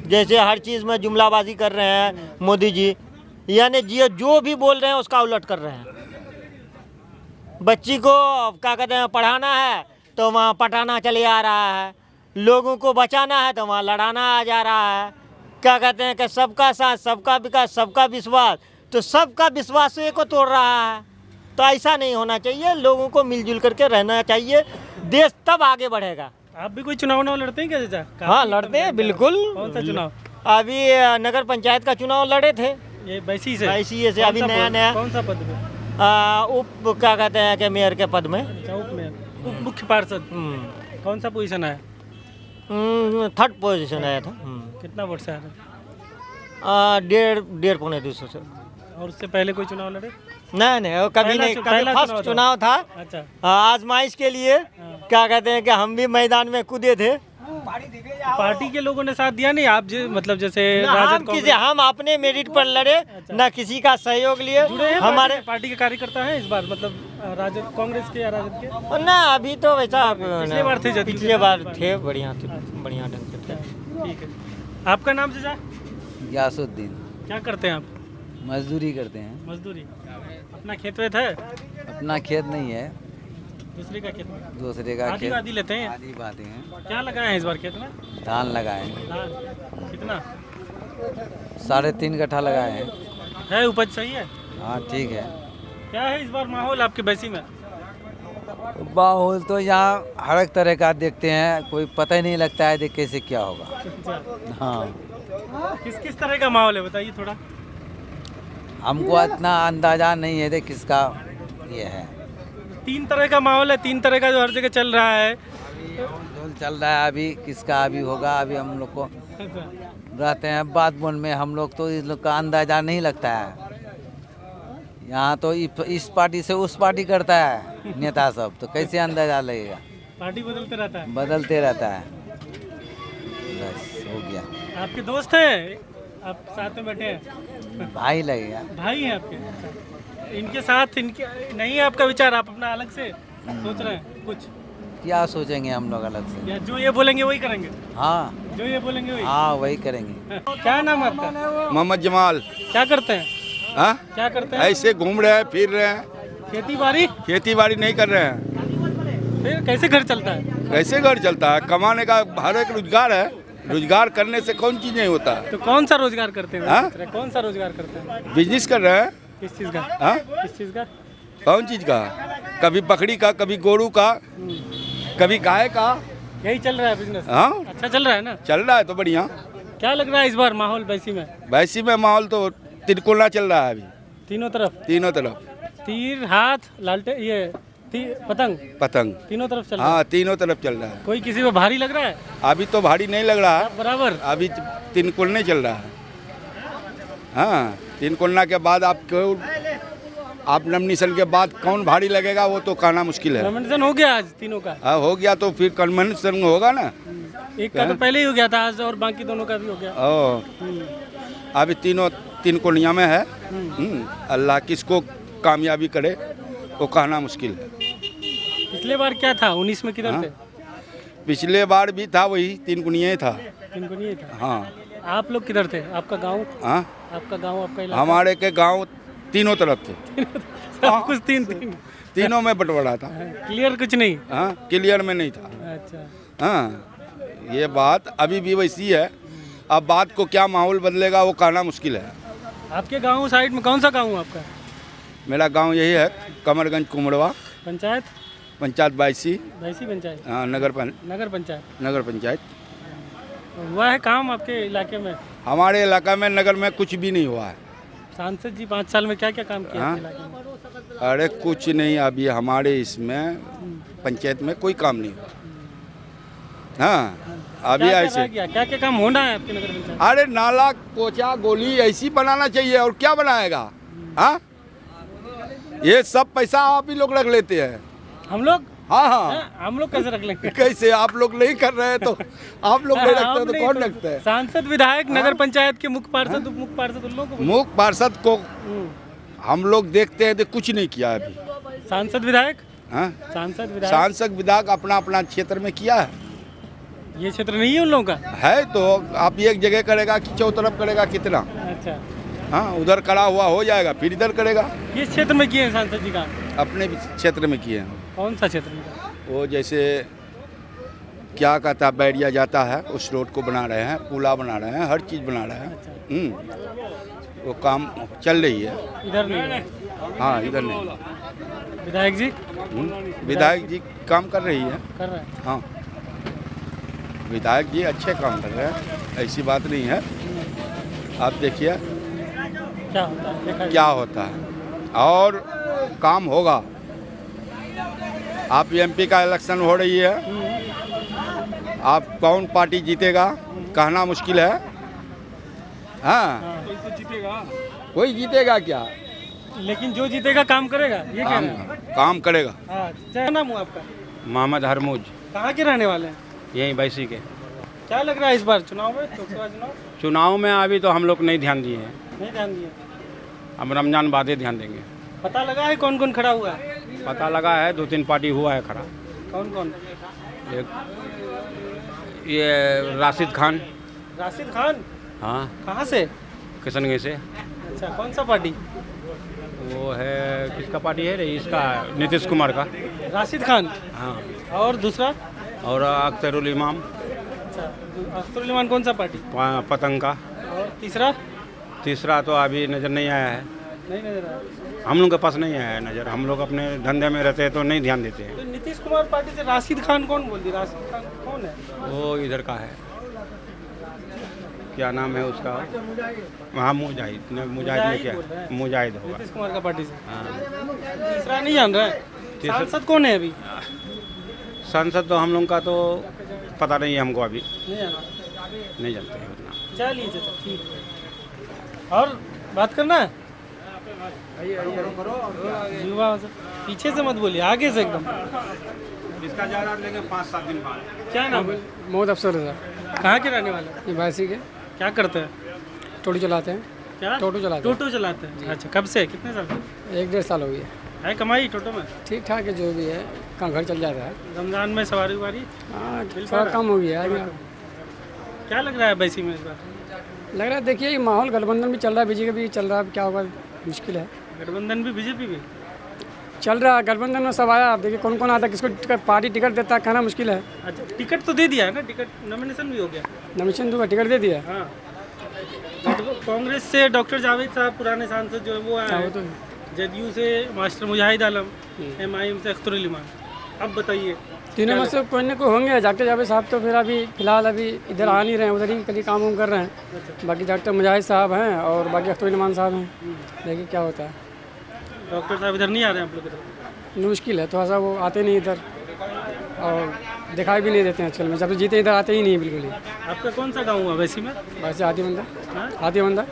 जैसे हर चीज़ में जुमलाबाजी कर रहे हैं मोदी जी, यानी जो भी बोल रहे हैं उसका उलट कर रहे हैं। बच्ची को क्या कहते हैं पढ़ाना है तो वहाँ पटाना चले आ रहा है, लोगों को बचाना है तो वहाँ लड़ाना आ जा रहा है। क्या कहते हैं कि सबका साथ, सबका विकास, सबका विश्वास, तो सबका विश्वास को तोड़ रहा है। तो ऐसा नहीं होना चाहिए, लोगों को मिलजुल करके रहना चाहिए, देश तब आगे बढ़ेगा। आप भी कोई चुनाव लड़ते हैं क्या चाचा? हाँ, लड़ते हैं बिल्कुल। कौन सा चुनाव? अभी नगर पंचायत का चुनाव लड़े थे, ये बैसी से। बैसी से अभी नया कौन सा पद में? उप क्या कहते हैं कि मेयर के पद में। उप मेयर, उप मुख्य पार्षद। कौन सा पोजीशन आया? 3rd पोजीशन आया था। कितना वोट से आया? 1.5-200 से। और उससे पहले कोई चुनाव लड़े? नहीं, वो कभी नहीं, कभी फर्स्ट चुनाव था। अच्छा, आजमाइश के लिए क्या कहते हैं कि हम भी मैदान में कूदे थे। पार्टी के लोगों ने साथ दिया नहीं? आप मतलब जैसे हम अपने मेरिट पर लड़े। अच्छा। ना किसी का सहयोग लिए। हमारे पार्टी के कार्यकर्ता हैं इस बार, मतलब राजद, कांग्रेस के या राजद के? ना, अभी तो वैसा पिछले बार थे, पिछले बार थे, बढ़िया थे, बढ़िया ढंग से थे। ठीक है, आपका नाम चाचा? गयासुद्दीन। क्या करते हैं आप? मजदूरी करते हैं। मजदूरी? अपना खेत वेत है? अपना खेत नहीं है, दूसरे का खेत? दूसरे का खेत। आदि लेते हैं? आदि बातें हैं। क्या लगाए हैं इस बार खेत में? धान लगाए हैं। धान कितना? 3.5 कट्ठा लगाए हैं। है उपज सही है? हाँ, ठीक है। क्या है इस बार माहौल आपके बैसी में? माहौल तो यहाँ हर एक तरह का देखते हैं, कोई पता ही नहीं लगता है कैसे क्या होगा। हाँ, किस किस तरह का माहौल है बताइए थोड़ा। हमको इतना अंदाजा नहीं है किसका ये है। 3 तरह का माहौल है, 3 तरह का जो हर जगह चल रहा है। चल रहा है अभी, किसका अभी होगा, अभी हम लोग को रहते हैं बात बोल में, हम लोग तो इस लोग का अंदाजा नहीं लगता है। यहाँ तो इस पार्टी से उस पार्टी करता है नेता सब, तो कैसे अंदाजा लगेगा। पार्टी बदलते रहता है। बदलते रहता है, बस हो गया। आपके दोस्त हैं, आप साथ में बैठे हैं, भाई लगेगा। भाई हैं आपके, इनके साथ इनके नहीं है आपका विचार, आप अपना अलग से सोच रहे हैं कुछ? क्या सोचेंगे हम लोग अलग से, या जो ये बोलेंगे वही करेंगे? हाँ जो ये बोलेंगे वही? हाँ वही करेंगे। क्या नाम है आपका? मोहम्मद जमाल। क्या करते हैं? हाँ, क्या करते हैं? ऐसे घूम रहे हैं, फिर रहे हैं। खेती बाड़ी? खेती बाड़ी नहीं कर रहे हैं। फिर कैसे घर चलता है? कैसे घर चलता है? कमाने का हर एक रोजगार है, रोजगार करने से कौन चीज नहीं होता है। तो कौन सा रोजगार करते हैं? हाँ? कौन सा रोजगार करते हैं? बिजनेस कर रहे हैं। किस चीज का? हाँ? किस चीज का? कौन चीज का? कभी बकरी का, कभी गोरू का, कभी गाय का। यही चल रहा है बिजनेस? हाँ, अच्छा चल रहा है ना? चल रहा है तो बढ़िया। क्या लग रहा है इस बार माहौल बैसी में? वैसी में माहौल तो तिरकोना चल रहा है अभी, तीनों तरफ? तीनों तरफ। तीर, हाथ, लालटे, ये पतंग? पतंग तीनों तरफ चल रहा है? हाँ, तीनों तरफ चल रहा है। कोई किसी को भारी लग रहा है? अभी तो भारी नहीं लग रहा है, बराबर। अभी तिरकोने चल रहा है। हाँ, तिरकोना के बाद आप नॉमिनेशन के बाद कौन भारी लगेगा वो तो कहना मुश्किल है। नॉमिनेशन हो गया आज तीनों का? हाँ, हो गया तो फिर कन्वेंशन होगा ना। एक का तो पहले ही हो गया था आज, और बाकी दोनों का भी हो गया। अभी तीन कोनिया में है। अल्लाह किसको कामयाबी करे वो कहना मुश्किल है। पिछले बार क्या था? 19 में किधर थे? पिछले बार भी था वही तीन कुनिया ही था। तीन कुनिया ही था? हाँ। आप लोग किधर थे? आपका गांव? हाँ, आपका गांव, आपका इलाका? हमारे के गांव तीनों तरफ थे। सब कुछ तीनों में बंटवारा था। क्लियर कुछ नहीं? हाँ, क्लियर में नहीं था। अच्छा। हाँ, ये बात अभी भी वैसी है। अब बात को क्या माहौल बदलेगा वो कहना मुश्किल है। आपके गांव साइड में कौन सा गांव है आपका? मेरा गांव यही है, कमरगंज कुमड़वा। पंचायत? पंचायत बाईसी पंचायत। हाँ, नगर पंचायत। हुआ है काम आपके इलाके में? हमारे इलाका में नगर में कुछ भी नहीं हुआ है। सांसद जी 5 साल में क्या क्या काम किया आपके इलाके में? अरे कुछ नहीं, अभी हमारे इसमें पंचायत में कोई काम नहीं हुआ। हाँ, अभी ऐसे क्या क्या काम होना है आपके नगर पंचायत? अरे नाला, कोचा, गोली ऐसी बनाना चाहिए, और क्या बनाएगा? हाँ, ये सब पैसा आप ही लोग रख लेते हैं। हम लोग? हाँ हाँ, हम लोग कैसे रख लेंगे? कैसे? आप लोग नहीं कर रहे हैं तो आप लोग नहीं रखते तो कौन रखते हैं? सांसद, विधायक, नगर पंचायत के मुख्य पार्षद, उप मुख्य पार्षद, उन लोगों को? मुख्य पार्षद को हम लोग देखते हैं तो कुछ नहीं किया अभी। सांसद, विधायक? हाँ, सांसद विधायक अपना अपना क्षेत्र में किया है। ये क्षेत्र नहीं है उन लोगों का? है तो आप एक जगह करेगा कि चौ तरफ करेगा? कितना? अच्छा। हाँ, उधर करा हुआ हो जाएगा, फिर इधर करेगा। किस क्षेत्र में किए हैं सांसद जी का? अपने क्षेत्र में किए हैं। कौन सा क्षेत्र में? वो जैसे क्या कहता है, बैरिया जाता है, उस रोड को बना रहे हैं, पुला बना रहे हैं, हर चीज़ बना रहे हैं। वो काम चल रही है। इधर नहीं? हाँ, इधर नहीं। विधायक जी? विधायक जी काम कर रही है। कर रहे हैं? हाँ, विधायक जी अच्छे काम कर रहे हैं, ऐसी बात नहीं है। आप देखिए क्या होता है और काम होगा। आप एमपी का इलेक्शन हो रही है, आप कौन पार्टी जीतेगा कहना मुश्किल है। हाँ, कोई जीतेगा क्या? लेकिन जो जीतेगा काम करेगा, ये क्या है? काम करेगा। क्या नाम हुआ आपका? मोहम्मद हरमूज। कहाँ के रहने वाले हैं? यहीं बैसी के। क्या लग रहा है इस बार चुनाव में, लोकसभा चुनाव? चुनाव में अभी तो हम लोग नहीं ध्यान दिए हैं। नहीं ध्यान दिए? हम रमजान बाद ही ध्यान देंगे। पता लगा है कौन कौन खड़ा हुआ है? पता लगा है 2-3 पार्टी हुआ है खड़ा। कौन कौन? ये राशिद खान। राशिद खान? हाँ। कहाँ से? किशनगंज से। अच्छा, कौन सा पार्टी? वो है, किसका पार्टी है रे? इसका नीतीश कुमार का। राशिद खान? हाँ। और दूसरा? और अख्तरुल इमाम। अच्छा, अख्तरुल इमाम कौन सा पार्टी? पतंग का। और तीसरा? तीसरा तो अभी नज़र नहीं आया है। नहीं नजर आया? हम लोग के पास नहीं आया है नज़र, हम लोग अपने धंधे में रहते हैं तो नहीं ध्यान देते हैं। तो नीतीश कुमार पार्टी से राशिद खान कौन बोल दी? राशिद खान कौन है? वो इधर का है, क्या नाम है उसका? हाँ, मुजाहिद ने क्या? मुजाहिद होगा। नीतीश कुमार का पार्टी से। हाँ। तीसरा नहीं जान रहा है? सांसद कौन है अभी? सांसद तो हम लोग का तो पता नहीं है हमको अभी। नहीं जानते हैं उतना। चलिए, ठीक है। और बात करना है? युवा पीछे से मत बोलिए, आगे से एकदम। इसका ज़्यादा लेंगे 5-7 दिन बाद। क्या नाम है? मोहम्मद अफसर है। कहाँ के रहने वाले? ये बासी के। क्या करते हैं? टोटो चलाते हैं। क्या? टोटो चलाते हैं। टोटो चलाते हैं। अच्छा, कब से? कितने साल से? 1-1.5 साल हो गया। है कमाई टोटो में? ठीक ठाक है, जो भी है काम घर चल जाता है। रमजान में सवारी वारी? हाँ, थोड़ा कम हो गया है। क्या लग रहा है बैसी में इस बार? लग रहा है, देखिए ये माहौल गठबंधन भी चल रहा है, बीजेपी भी चल रहा है, क्या होगा मुश्किल है। गठबंधन भी, बीजेपी भी चल रहा है। गठबंधन में सब आया, आप देखिए कौन कौन आता है, किसको पार्टी टिकट देता है, कहना मुश्किल है। अच्छा, टिकट तो दे दिया है ना? टिकट नॉमिनेशन भी हो गया? नॉमिनेशन दूंगा, टिकट दे दिया। हाँ, कांग्रेस से डॉक्टर जावेद साहब पुराने सांसद जो है वो आए हैं, जदयू से मास्टर मुजाहिद आलम, MIM से अख्तर इमान। अब बताइए, तीनों में से कोई न कोई होंगे। डॉक्टर जावेद साहब तो फिर अभी फिलहाल अभी इधर आ नहीं रहे हैं, उधर ही कभी काम कर रहे हैं। बाकी डॉक्टर मुजाहिद साहब हैं और बाकी अख्तर इमान साहब हैं। देखिए क्या होता है। डॉक्टर साहब इधर नहीं आ रहे हैं आप लोग की तरफ? मुश्किल है, थोड़ा सा वो आते नहीं इधर और दिखाई भी नहीं देते हैं आजकल में। जब जीते इधर आते ही नहीं बिल्कुल ही। आपका कौन सा गाँव हुआ वैसी में? वैसे हाथीबंदा। हाथीबंदा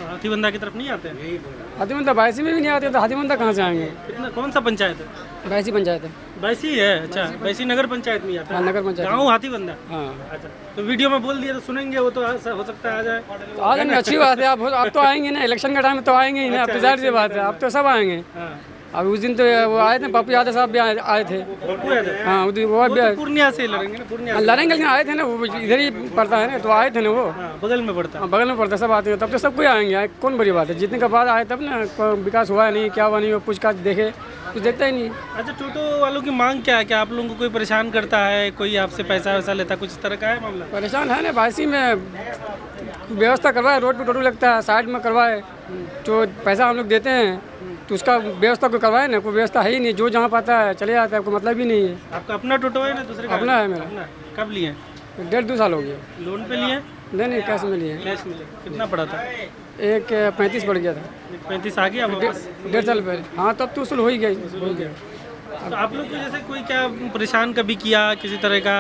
हाथीबंदा की तरफ नहीं आते हैं? हाथीबंदा बैसी में भी नहीं आते तो हाथीबंदा कहाँ से आएंगे? कितना, कौन सा पंचायत है? बैसी पंचायत है। बैसी है? अच्छा, बैसी नगर पंचायत में आता है? हाँ, नगर पंचायत। गाँव हाथीबंदा। हाँ। अच्छा, तो वीडियो में बोल दिया तो सुनेंगे, वो तो हो सकता है आ जाए। तो आ जाएंगे, अच्छी बात है। आप तो आएंगे ना, इलेक्शन का टाइम में तो आएंगे ही ना। अब तो जाहिर सी बात है, अब तो सब आएंगे। अब उस दिन तो वो आए थे, पप्पू यादव साहब भी आए थे। हाँ, वो भी पूर्णिया से लड़ेंगे ना? पूर्णिया लड़ेंगे, लेकिन आए थे ना, वो इधर ही पड़ता है ना, तो आए थे ना वो। बगल में पड़ता है। बगल में पड़ता है, सब आते हैं, तब तो सब कोई आएंगे। कौन बड़ी बात है, जितने के बाद आए तब ना, विकास हुआ नहीं, क्या हुआ नहीं, वो पूछताछ देखे, कुछ देखता ही नहीं। अच्छा, टोटो वालों की मांग क्या है? क्या आप लोगों को कोई परेशान करता है, कोई आपसे पैसा वैसा लेता है, कुछ इस तरह का है मामला? परेशान है ना, बासी में व्यवस्था करवाए, रोड पे टोटो लगता है, साइड में करवाए, तो पैसा हम लोग देते हैं तो उसका व्यवस्था को करवाए ना। कोई व्यवस्था है ही नहीं, जो जहाँ पाता है चले जाता है, कोई मतलब ही नहीं है। आपका अपना टोटो है ना दूसरे का? अपना है मेरा। कब लिए? 1.5-2 साल हो गया। लोन पे लिए? नहीं, कैश में लिए। कैश में? कितना पड़ा था? एक 35 बढ़ गया था। 35 आ गया वापस? 1.5 साल पहले। हाँ, तब तो उसूल हो ही गया। तो आप लोग को जैसे कोई क्या परेशान कभी किया किसी तरह का?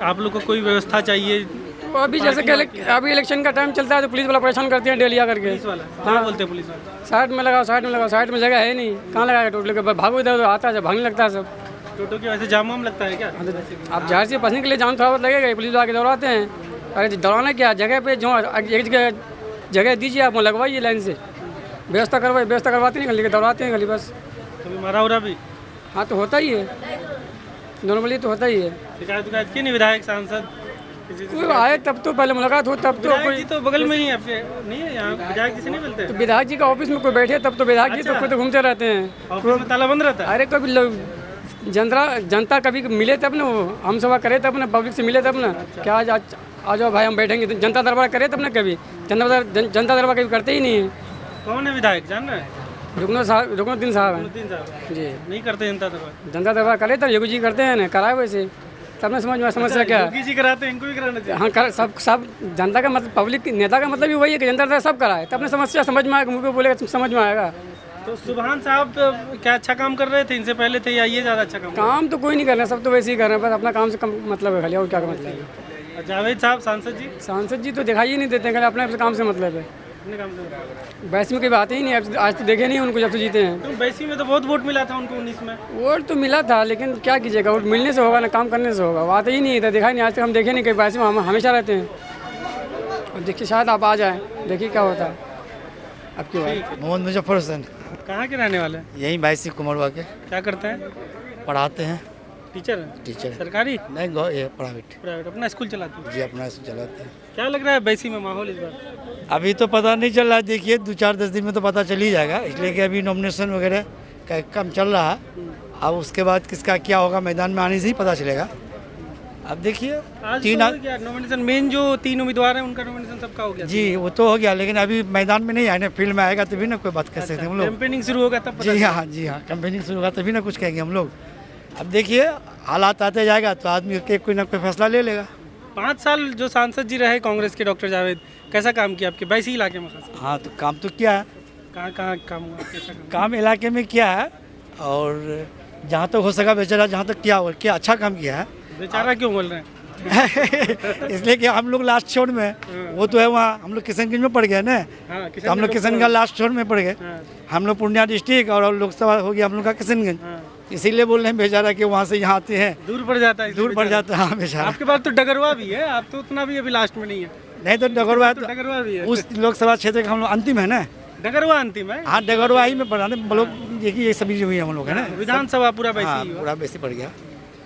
आप लोग को कोई व्यवस्था चाहिए? तो अभी जैसे अभी इलेक्शन का टाइम चलता है तो पुलिस वाला परेशान करते हैं डेली आकर के। पुलिस वाला? हाँ, बोलते हैं पुलिस वाला साइड में लगाओ, साइड में लगाओ, साइड में जगह है नहीं, कहाँ लगाएगा टोटो लेकर? भागो इधर, आता है, भागने लगता है सब। टोटो की वजह से जाम वाम लगता है क्या? आप जाहिर से फंसने के लिए जाम थोड़ा बहुत लगेगा, पुलिस वाले दौड़ाते हैं। अरे दौड़ाना क्या, जगह पे जो एक जगह दीजिए, आप वहाँ लगवाइए लाइन से, व्यवस्था करवाइए। व्यवस्था करवाते नहीं, लेकर दौड़ाते हैं खाली बस। कभी मारा उरा भी? हाँ, तो होता ही है, नॉर्मली तो होता ही है। शिकायत की नहीं विधायक सांसद? कोई आए तब तो पहले मुलाकात हो, तब तो कोई तो बगल में ही आपके नहीं है यहाँ, विधायक जी से नहीं मिलते? तो विधायक जी का ऑफिस में कोई बैठे तब तो विधायक जी तो खुद घूमते रहते हैं। ऑफिस में ताला बंद रहता है? अरे कभी जनता कभी मिले तब ना, वो हम सभा करे तब ना, पब्लिक से मिले तब ना। क्या आ जाओ भाई हम बैठेंगे, जनता दरबार करे तब ना। कभी जनता दरबार कभी करते ही नहीं है। कौन है विधायक जान रहे हैं? रुकनुद्दीन साहब हैं जी। नहीं करते जनता दरबार करे तब योगी जी करते हैं ना, कराए वैसे तब ना समझ में समस्या क्या है। योगी जी कराते हैं, इनको भी कराना चाहिए। हाँ, सब जनता का मतलब, पब्लिक नेता का मतलब भी वही है कि जनता सब कराए तब ना समस्या समझ में आएगा, मुँह पे बोलेगा समझ में आएगा। तो सुभान साहब क्या अच्छा काम कर रहे थे इनसे पहले थे, या ये ज़्यादा अच्छा काम तो कोई नहीं कर रहे, सब तो वैसे ही कर रहे हैं, बस अपना काम से कम मतलब है खाली, और क्या का मतलब है। जावेद साहब सांसद जी तो दिखाई ही नहीं देते हैं, खाली अपने काम से मतलब है। अपने काम से बैसी में कभी आते ही नहीं, आज तो देखे नहीं उनको जब से जीते हैं। तो बैसी में तो बहुत वोट मिला था उनको 19 में। वोट तो मिला था, लेकिन क्या कीजिएगा, वोट मिलने से होगा ना, काम करने से होगा। वो आते ही नहीं इधर, दिखाई नहीं, आज तक हम देखे नहीं कहीं। बैसी में हम हमेशा रहते हैं, और देखिए शायद आप आ जाएँ, देखिए क्या होता है आपकी बात। मोहम्मद मुजफ्फर हुसैन। कहाँ के रहने वाले हैं? यहीं बैसी कुमरवा के। क्या करते हैं? पढ़ाते हैं। टीचर हैं? टीचर। सरकारी? नहीं, ये प्राइवेट। अपना स्कूल चलाते हैं? जी, अपना स्कूल चलाते हैं। क्या लग रहा है बैसी में माहौल इस बार? अभी तो पता नहीं चल रहा है, देखिए 2-4-10 दिन में तो पता चल ही जाएगा, इसलिए कि अभी नॉमिनेशन वगैरह का काम चल रहा है। अब उसके बाद किसका क्या होगा मैदान में आने से ही पता चलेगा। अब देखिए नॉमिनेशन मेन जो 3 उम्मीदवार हैं उनका नॉमिनेशन सबका हो गया? जी, वो तो हो गया, लेकिन अभी मैदान में नहीं आए ना, फील्ड में आएगा तभी ना कोई बात कर सकते हैं हम लोग। कैंपेनिंग शुरू होगा तब? जी हाँ, कैंपेनिंग शुरू होगा तभी ना कुछ कहेंगे हम लोग। अब देखिए हालात आते जाएगा तो आदमी कोई ना कोई फैसला ले लेगा। 5 साल जो सांसद जी रहे कांग्रेस के डॉक्टर जावेद, कैसा काम किया आपके बैसी इलाके में? हाँ, तो काम तो किया है। कहाँ काम हुआ? कैसा काम इलाके में किया है, और जहाँ तक हो सका बेचारा जहाँ तक क्या अच्छा काम किया है। बेचारा क्यों बोल रहे हैं? इसलिए कि हम लोग लास्ट छोर में हैं। वो तो है वहाँ, हम लोग किशनगंज में पड़ गए ना। तो हम लोग किशनगंज लास्ट छोर में पड़ गए। हम लोग पूर्णिया डिस्ट्रिक्ट और लोकसभा हो गया हम लोग का किशनगंज। इसीलिए बोल रहे हैं बेचारा कि वहाँ से यहाँ आते हैं, दूर पड़ जाता है, दूर पड़ जाता है। हाँ बेचारा। आपके पास तो डगरवा भी है, आप तो उतना भी अभी लास्ट में नहीं है। नहीं तो डगरवा डगरवा भी है, उस लोकसभा क्षेत्र का हम लोग अंतिम है ना। डगरवा अंतिम है। हाँ डगरवा ही में पड़ा ना, लोग देखिए ये सभी जो हुई हम लोग है ना। विधानसभा पूरा हाँ, वैसे ही पूरा वैसे पड़ गया।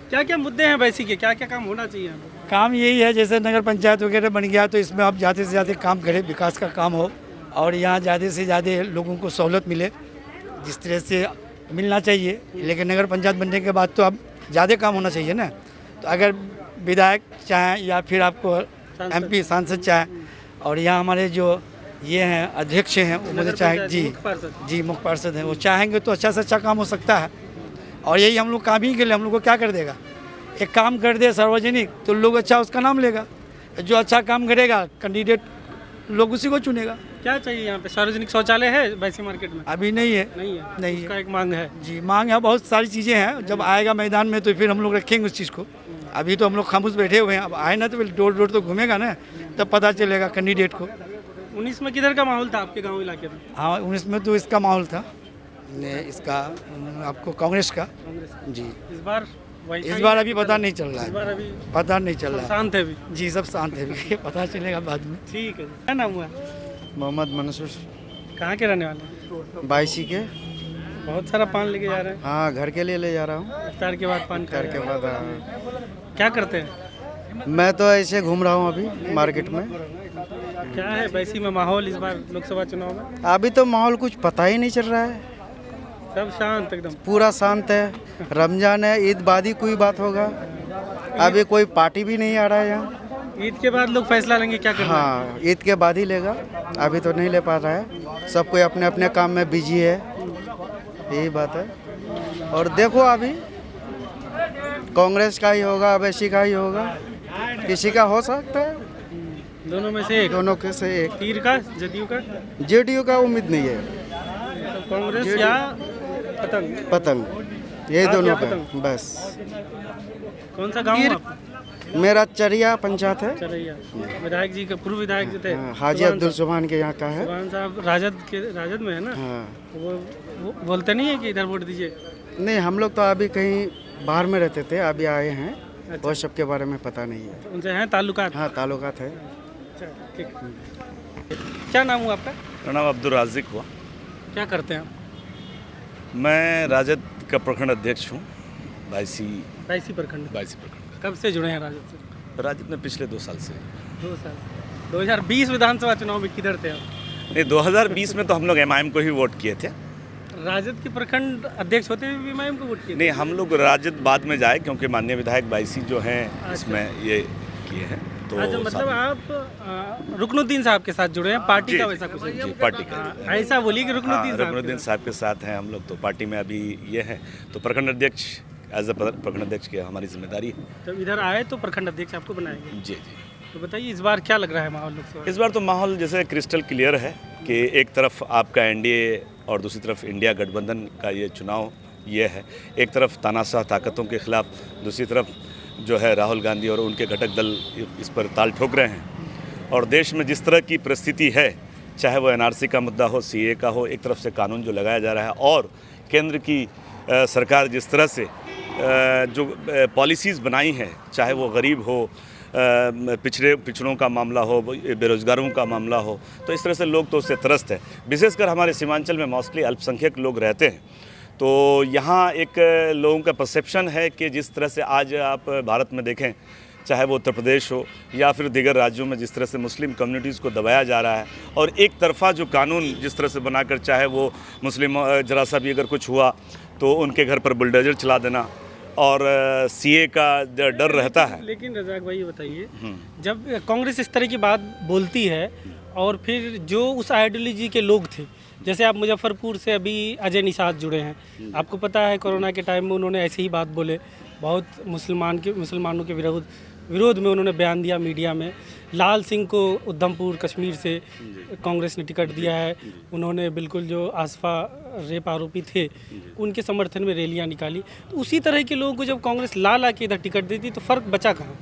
क्या क्या मुद्दे हैं वैसी के, क्या क्या काम होना चाहिए? काम यही है जैसे नगर पंचायत वगैरह बन गया तो इसमें अब ज़्यादा से ज़्यादा काम करें, विकास का काम हो और यहाँ ज़्यादा से ज़्यादा लोगों को सहूलत मिले जिस तरह से मिलना चाहिए। लेकिन नगर पंचायत बनने के बाद तो अब ज़्यादा काम होना चाहिए ना। तो अगर विधायक चाहें या फिर आपको MP सांसद चाहें और यहाँ हमारे जो ये हैं अध्यक्ष हैं वो मुझे चाहे जी मुख्य पार्षद हैं, वो चाहेंगे तो अच्छा से अच्छा काम हो सकता है। और यही हम लोग काम ही के लिए हम लोग को क्या कर देगा, एक काम कर दे सार्वजनिक तो लोग अच्छा उसका नाम लेगा। जो अच्छा काम करेगा कैंडिडेट लोग उसी को चुनेगा। क्या चाहिए यहाँ पे? सार्वजनिक शौचालय है वैसी मार्केट में? अभी नहीं है, नहीं है। उसका एक मांग है जी, मांग है, बहुत सारी चीज़ें हैं। जब आएगा मैदान में तो फिर हम लोग रखेंगे उस चीज़ को। अभी तो हम लोग खामोश बैठे हुए हैं, अब आए ना तो डोर डोर तो घूमेगा ना, तब पता चलेगा कैंडिडेट को। 19 में किधर का माहौल था आपके गाँव इलाके में? हाँ 19 में तो इसका माहौल था, इसका आपको कांग्रेस का जी। इस बार अभी पता नहीं चल रहा है, पता नहीं चल रहा है। शांत है अभी? जी सब शांत है अभी, पता चलेगा बाद में। ठीक है। क्या नाम हुआ? मोहम्मद मंसूर। कहाँ के रहने वाले हैं? बाईसी के। बहुत सारा पान लेके जा रहे हैं? हाँ घर के लिए ले जा रहा हूँ। इफ्तार के बाद पान इफ्तार के बाद। क्या करते हैं? मैं तो ऐसे घूम रहा हूँ अभी मार्केट में। क्या है वैसी में माहौल इस बार लोकसभा चुनाव में? अभी तो माहौल कुछ पता ही नहीं चल रहा है, सब शांत एकदम, पूरा शांत है। रमजान है, ईद बाद ही कोई बात होगा। अभी कोई पार्टी भी नहीं आ रहा है यहाँ। ईद के बाद लोग फैसला लेंगे क्या करना है? हाँ ईद के बाद ही लेगा, अभी तो नहीं ले पा रहा है। सब कोई अपने अपने काम में बिजी है, यही बात है। और देखो अभी कांग्रेस का ही होगा, अवैसी का ही होगा, किसी का हो सकता है। दोनों में से एक? दोनों के से एक। तीर का जदयू का? जेडीयू का उम्मीद नहीं है, कांग्रेस या पतंग? पतंग, यही दोनों का बस। कौन सा गाँव आपका? मेरा चरिया पंचायत है। चरिया। विधायक जी का, पूर्व विधायक जो थे हाजी अब्दुल सुभान के यहाँ का है। सुभान साहब राजद में है ना? हाँ। वो बोलते नहीं है कि इधर वोट दीजिए? नहीं, हम लोग तो अभी कहीं बाहर में रहते थे, अभी आए हैं। अच्छा। वो सब के बारे में पता नहीं है। उनसे हैं ताल्लुकात? हाँ ताल्लुकात है। ठीक। क्या नाम हुआ आपका? मेरा नाम अब्दुल राजिक हुआ। क्या करते हैं आप? मैं राजद का प्रखंड अध्यक्ष हूँ, बाईसी प्रखंड। कब से जुड़े हैं राजद से? राजद में पिछले 2 साल से। 2 साल। 2020 विधानसभा चुनाव में किधर थे आप? नहीं 2020 में तो हम लोग MIM को ही वोट किए थे। राजद के प्रखंड अध्यक्ष होते हुए MIM को वोट किए? नहीं, हम लोग राजद बाद में जाए क्योंकि माननीय विधायक बाईसी जो हैं इसमें ये किए हैं। तो अच्छा, मतलब आप रुकनुद्दीन साहब के साथ जुड़े हैं, पार्टी का वैसा कुछ? जी पार्टी का। ऐसा बोलिए कि रुकनुद्दीन साहब के साथ हैं हम लोग, तो पार्टी में अभी ये हैं, तो प्रखंड अध्यक्ष एज ए प्रखंड अध्यक्ष की हमारी जिम्मेदारी है। जब इधर आए तो प्रखंड अध्यक्ष आपको बनाएंगे? जी। तो बताइए इस बार क्या लग रहा है माहौल लोकसभा? इस बार तो माहौल जैसे क्रिस्टल क्लियर है कि एक तरफ आपका NDA और दूसरी तरफ इंडिया गठबंधन का ये चुनाव ये है। एक तरफ तानाशाह ताकतों के खिलाफ, दूसरी तरफ जो है राहुल गांधी और उनके घटक दल इस पर ताल ठोक रहे हैं। और देश में जिस तरह की परिस्थिति है, चाहे वो NRC का मुद्दा हो, CA का हो, एक तरफ से कानून जो लगाया जा रहा है और केंद्र की सरकार जिस तरह से जो पॉलिसीज़ बनाई हैं, चाहे वो गरीब हो, पिछड़ों का मामला हो, बेरोजगारों का मामला हो, तो इस तरह से लोग तो उससे त्रस्त हैं। विशेषकर हमारे सीमांचल में मोस्टली अल्पसंख्यक लोग रहते हैं, तो यहाँ एक लोगों का परसेप्शन है कि जिस तरह से आज आप भारत में देखें, चाहे वो उत्तर प्रदेश हो या फिर दीगर राज्यों में जिस तरह से मुस्लिम कम्युनिटीज़ को दबाया जा रहा है और एक तरफा जो कानून जिस तरह से बनाकर, चाहे वो मुस्लिम जरा सा भी अगर कुछ हुआ तो उनके घर पर बुलडोजर चला देना और CA का डर रहता है। लेकिन रजाक भाई बताइए, जब कांग्रेस इस तरह की बात बोलती है और फिर जो उस आइडियोलॉजी के लोग थे, जैसे आप मुजफ्फरपुर से अभी अजय निषाद जुड़े हैं, आपको पता है कोरोना के टाइम में उन्होंने ऐसे ही बात बोले, बहुत मुसलमानों के विरोध में उन्होंने बयान दिया मीडिया में। लाल सिंह को उधमपुर कश्मीर से कांग्रेस ने टिकट दिया है, उन्होंने बिल्कुल जो आसफा रेप आरोपी थे उनके समर्थन में रैलियां निकाली। तो उसी तरह के लोगों को जब कांग्रेस ला के इधर टिकट देती तो फ़र्क बचा कहाँ?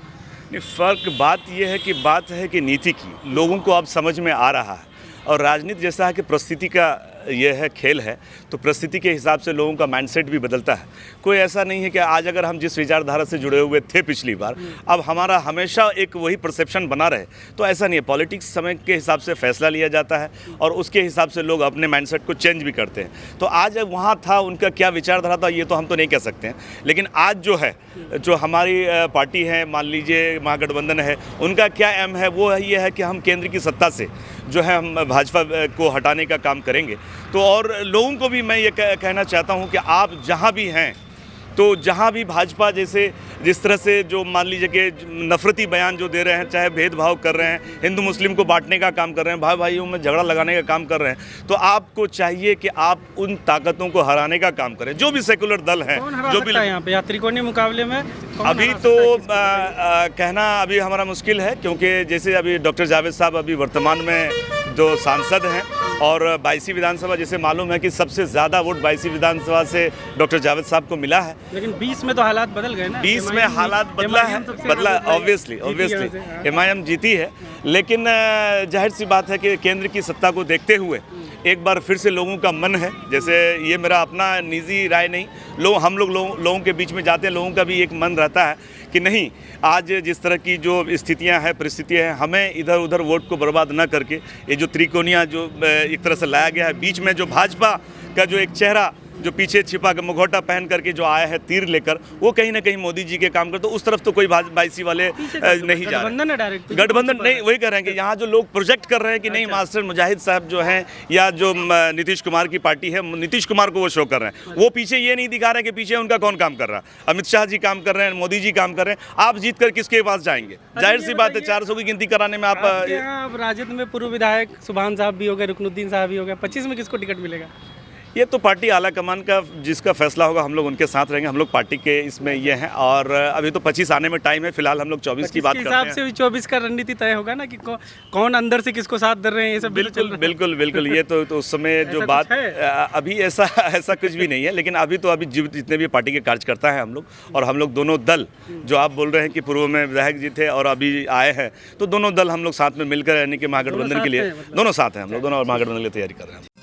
नहीं, फ़र्क बात है कि नीति की लोगों को अब समझ में आ रहा है, और राजनीति जैसा है कि परिस्थिति का ये है, खेल है, तो परिस्थिति के हिसाब से लोगों का माइंडसेट भी बदलता है। कोई ऐसा नहीं है कि आज अगर हम जिस विचारधारा से जुड़े हुए थे पिछली बार, अब हमारा हमेशा एक वही परसेप्शन बना रहे, तो ऐसा नहीं है। पॉलिटिक्स समय के हिसाब से फैसला लिया जाता है और उसके हिसाब से लोग अपने माइंडसेट को चेंज भी करते हैं। तो आज वहाँ था, उनका क्या विचारधारा था ये तो हम तो नहीं कह सकते हैं, लेकिन आज जो है, जो हमारी पार्टी है, मान लीजिए महागठबंधन है, उनका क्या एम है, वो ये है कि हम केंद्र की सत्ता से जो है हम भाजपा को हटाने का काम करेंगे। तो और लोगों को भी मैं ये कहना चाहता हूँ कि आप जहाँ भी हैं, तो जहाँ भी भाजपा जैसे जिस तरह से जो मान लीजिए कि नफरती बयान जो दे रहे हैं, चाहे भेदभाव कर रहे हैं, हिंदू मुस्लिम को बांटने का काम कर रहे हैं, भाई भाइयों में झगड़ा लगाने का काम कर रहे हैं, तो आपको चाहिए कि आप उन ताकतों को हराने का काम करें। जो भी सेकुलर दल हैं, जो भी यहाँ पे त्रिकोणीय मुकाबले में अभी तो कहना अभी हमारा मुश्किल है, क्योंकि जैसे अभी डॉक्टर जावेद साहब अभी वर्तमान में जो सांसद हैं, और 22 विधानसभा जैसे मालूम है कि सबसे ज़्यादा वोट 22 विधानसभा से डॉक्टर जावेद साहब को मिला है। लेकिन 20 में तो हालात बदल गए ना। 20 में हालात बदला ऑब्वियसली MIM जीती है, लेकिन जाहिर सी बात है कि केंद्र की सत्ता को देखते हुए एक बार फिर से लोगों का मन है, जैसे ये मेरा अपना निजी राय नहीं, हम लोगों के बीच में जाते हैं, लोगों का भी एक मन रहता है कि नहीं, आज जिस तरह की जो स्थितियां हैं, परिस्थितियां हैं, हमें इधर उधर वोट को बर्बाद न करके ये जो त्रिकोणिया जो एक तरह से लाया गया है, बीच में जो भाजपा का जो एक चेहरा जो पीछे छिपा के मुखौटा पहन करके जो आया है तीर लेकर, वो कहीं ना कहीं मोदी जी के काम कर, तो उस तरफ तो कोई 22 वाले नहीं जा रहे। गठबंधन नहीं, वही कह रहे हैं कि यहाँ जो लोग प्रोजेक्ट कर रहे हैं कि नहीं, मास्टर मुजाहिद साहब जो हैं या जो नीतीश कुमार की पार्टी है, नीतीश कुमार को वो शो कर रहे हैं, वो पीछे ये नहीं दिखा रहे हैं कि पीछे उनका कौन काम कर रहा है। अमित शाह जी काम कर रहे हैं, मोदी जी काम कर रहे हैं, आप जीत कर किसके पास जाएंगे? जाहिर सी बात है 400 की गिनती कराने में आप राजद में पूर्व विधायक सुभान साहब भी हो गए, रुकनुद्दीन साहब भी हो गए, 25 में किसको टिकट मिलेगा? ये तो पार्टी आला कमान का जिसका फैसला होगा, हम लोग उनके साथ रहेंगे। हम लोग पार्टी के इसमें ये हैं, और अभी तो 25 आने में टाइम है, फिलहाल हम लोग 24 की बात करते हैं। हिसाब से भी 24 का रणनीति तय होगा ना कि कौन अंदर से किसको साथ दे रहे हैं, ये सब बिल्कुल ये तो उस समय जो बात अभी ऐसा कुछ भी नहीं है, लेकिन अभी जितने भी पार्टी के कार्यकर्ता हैं हम लोग, और हम लोग दोनों दल जो आप बोल रहे हैं कि पूर्व में विधायक जी थे और अभी आए हैं, तो दोनों दल हम लोग साथ में मिलकर, यानी कि महागठबंधन के लिए दोनों साथ हैं, हम लोग दोनों महागठबंधन के लिए तैयारी कर रहे हैं।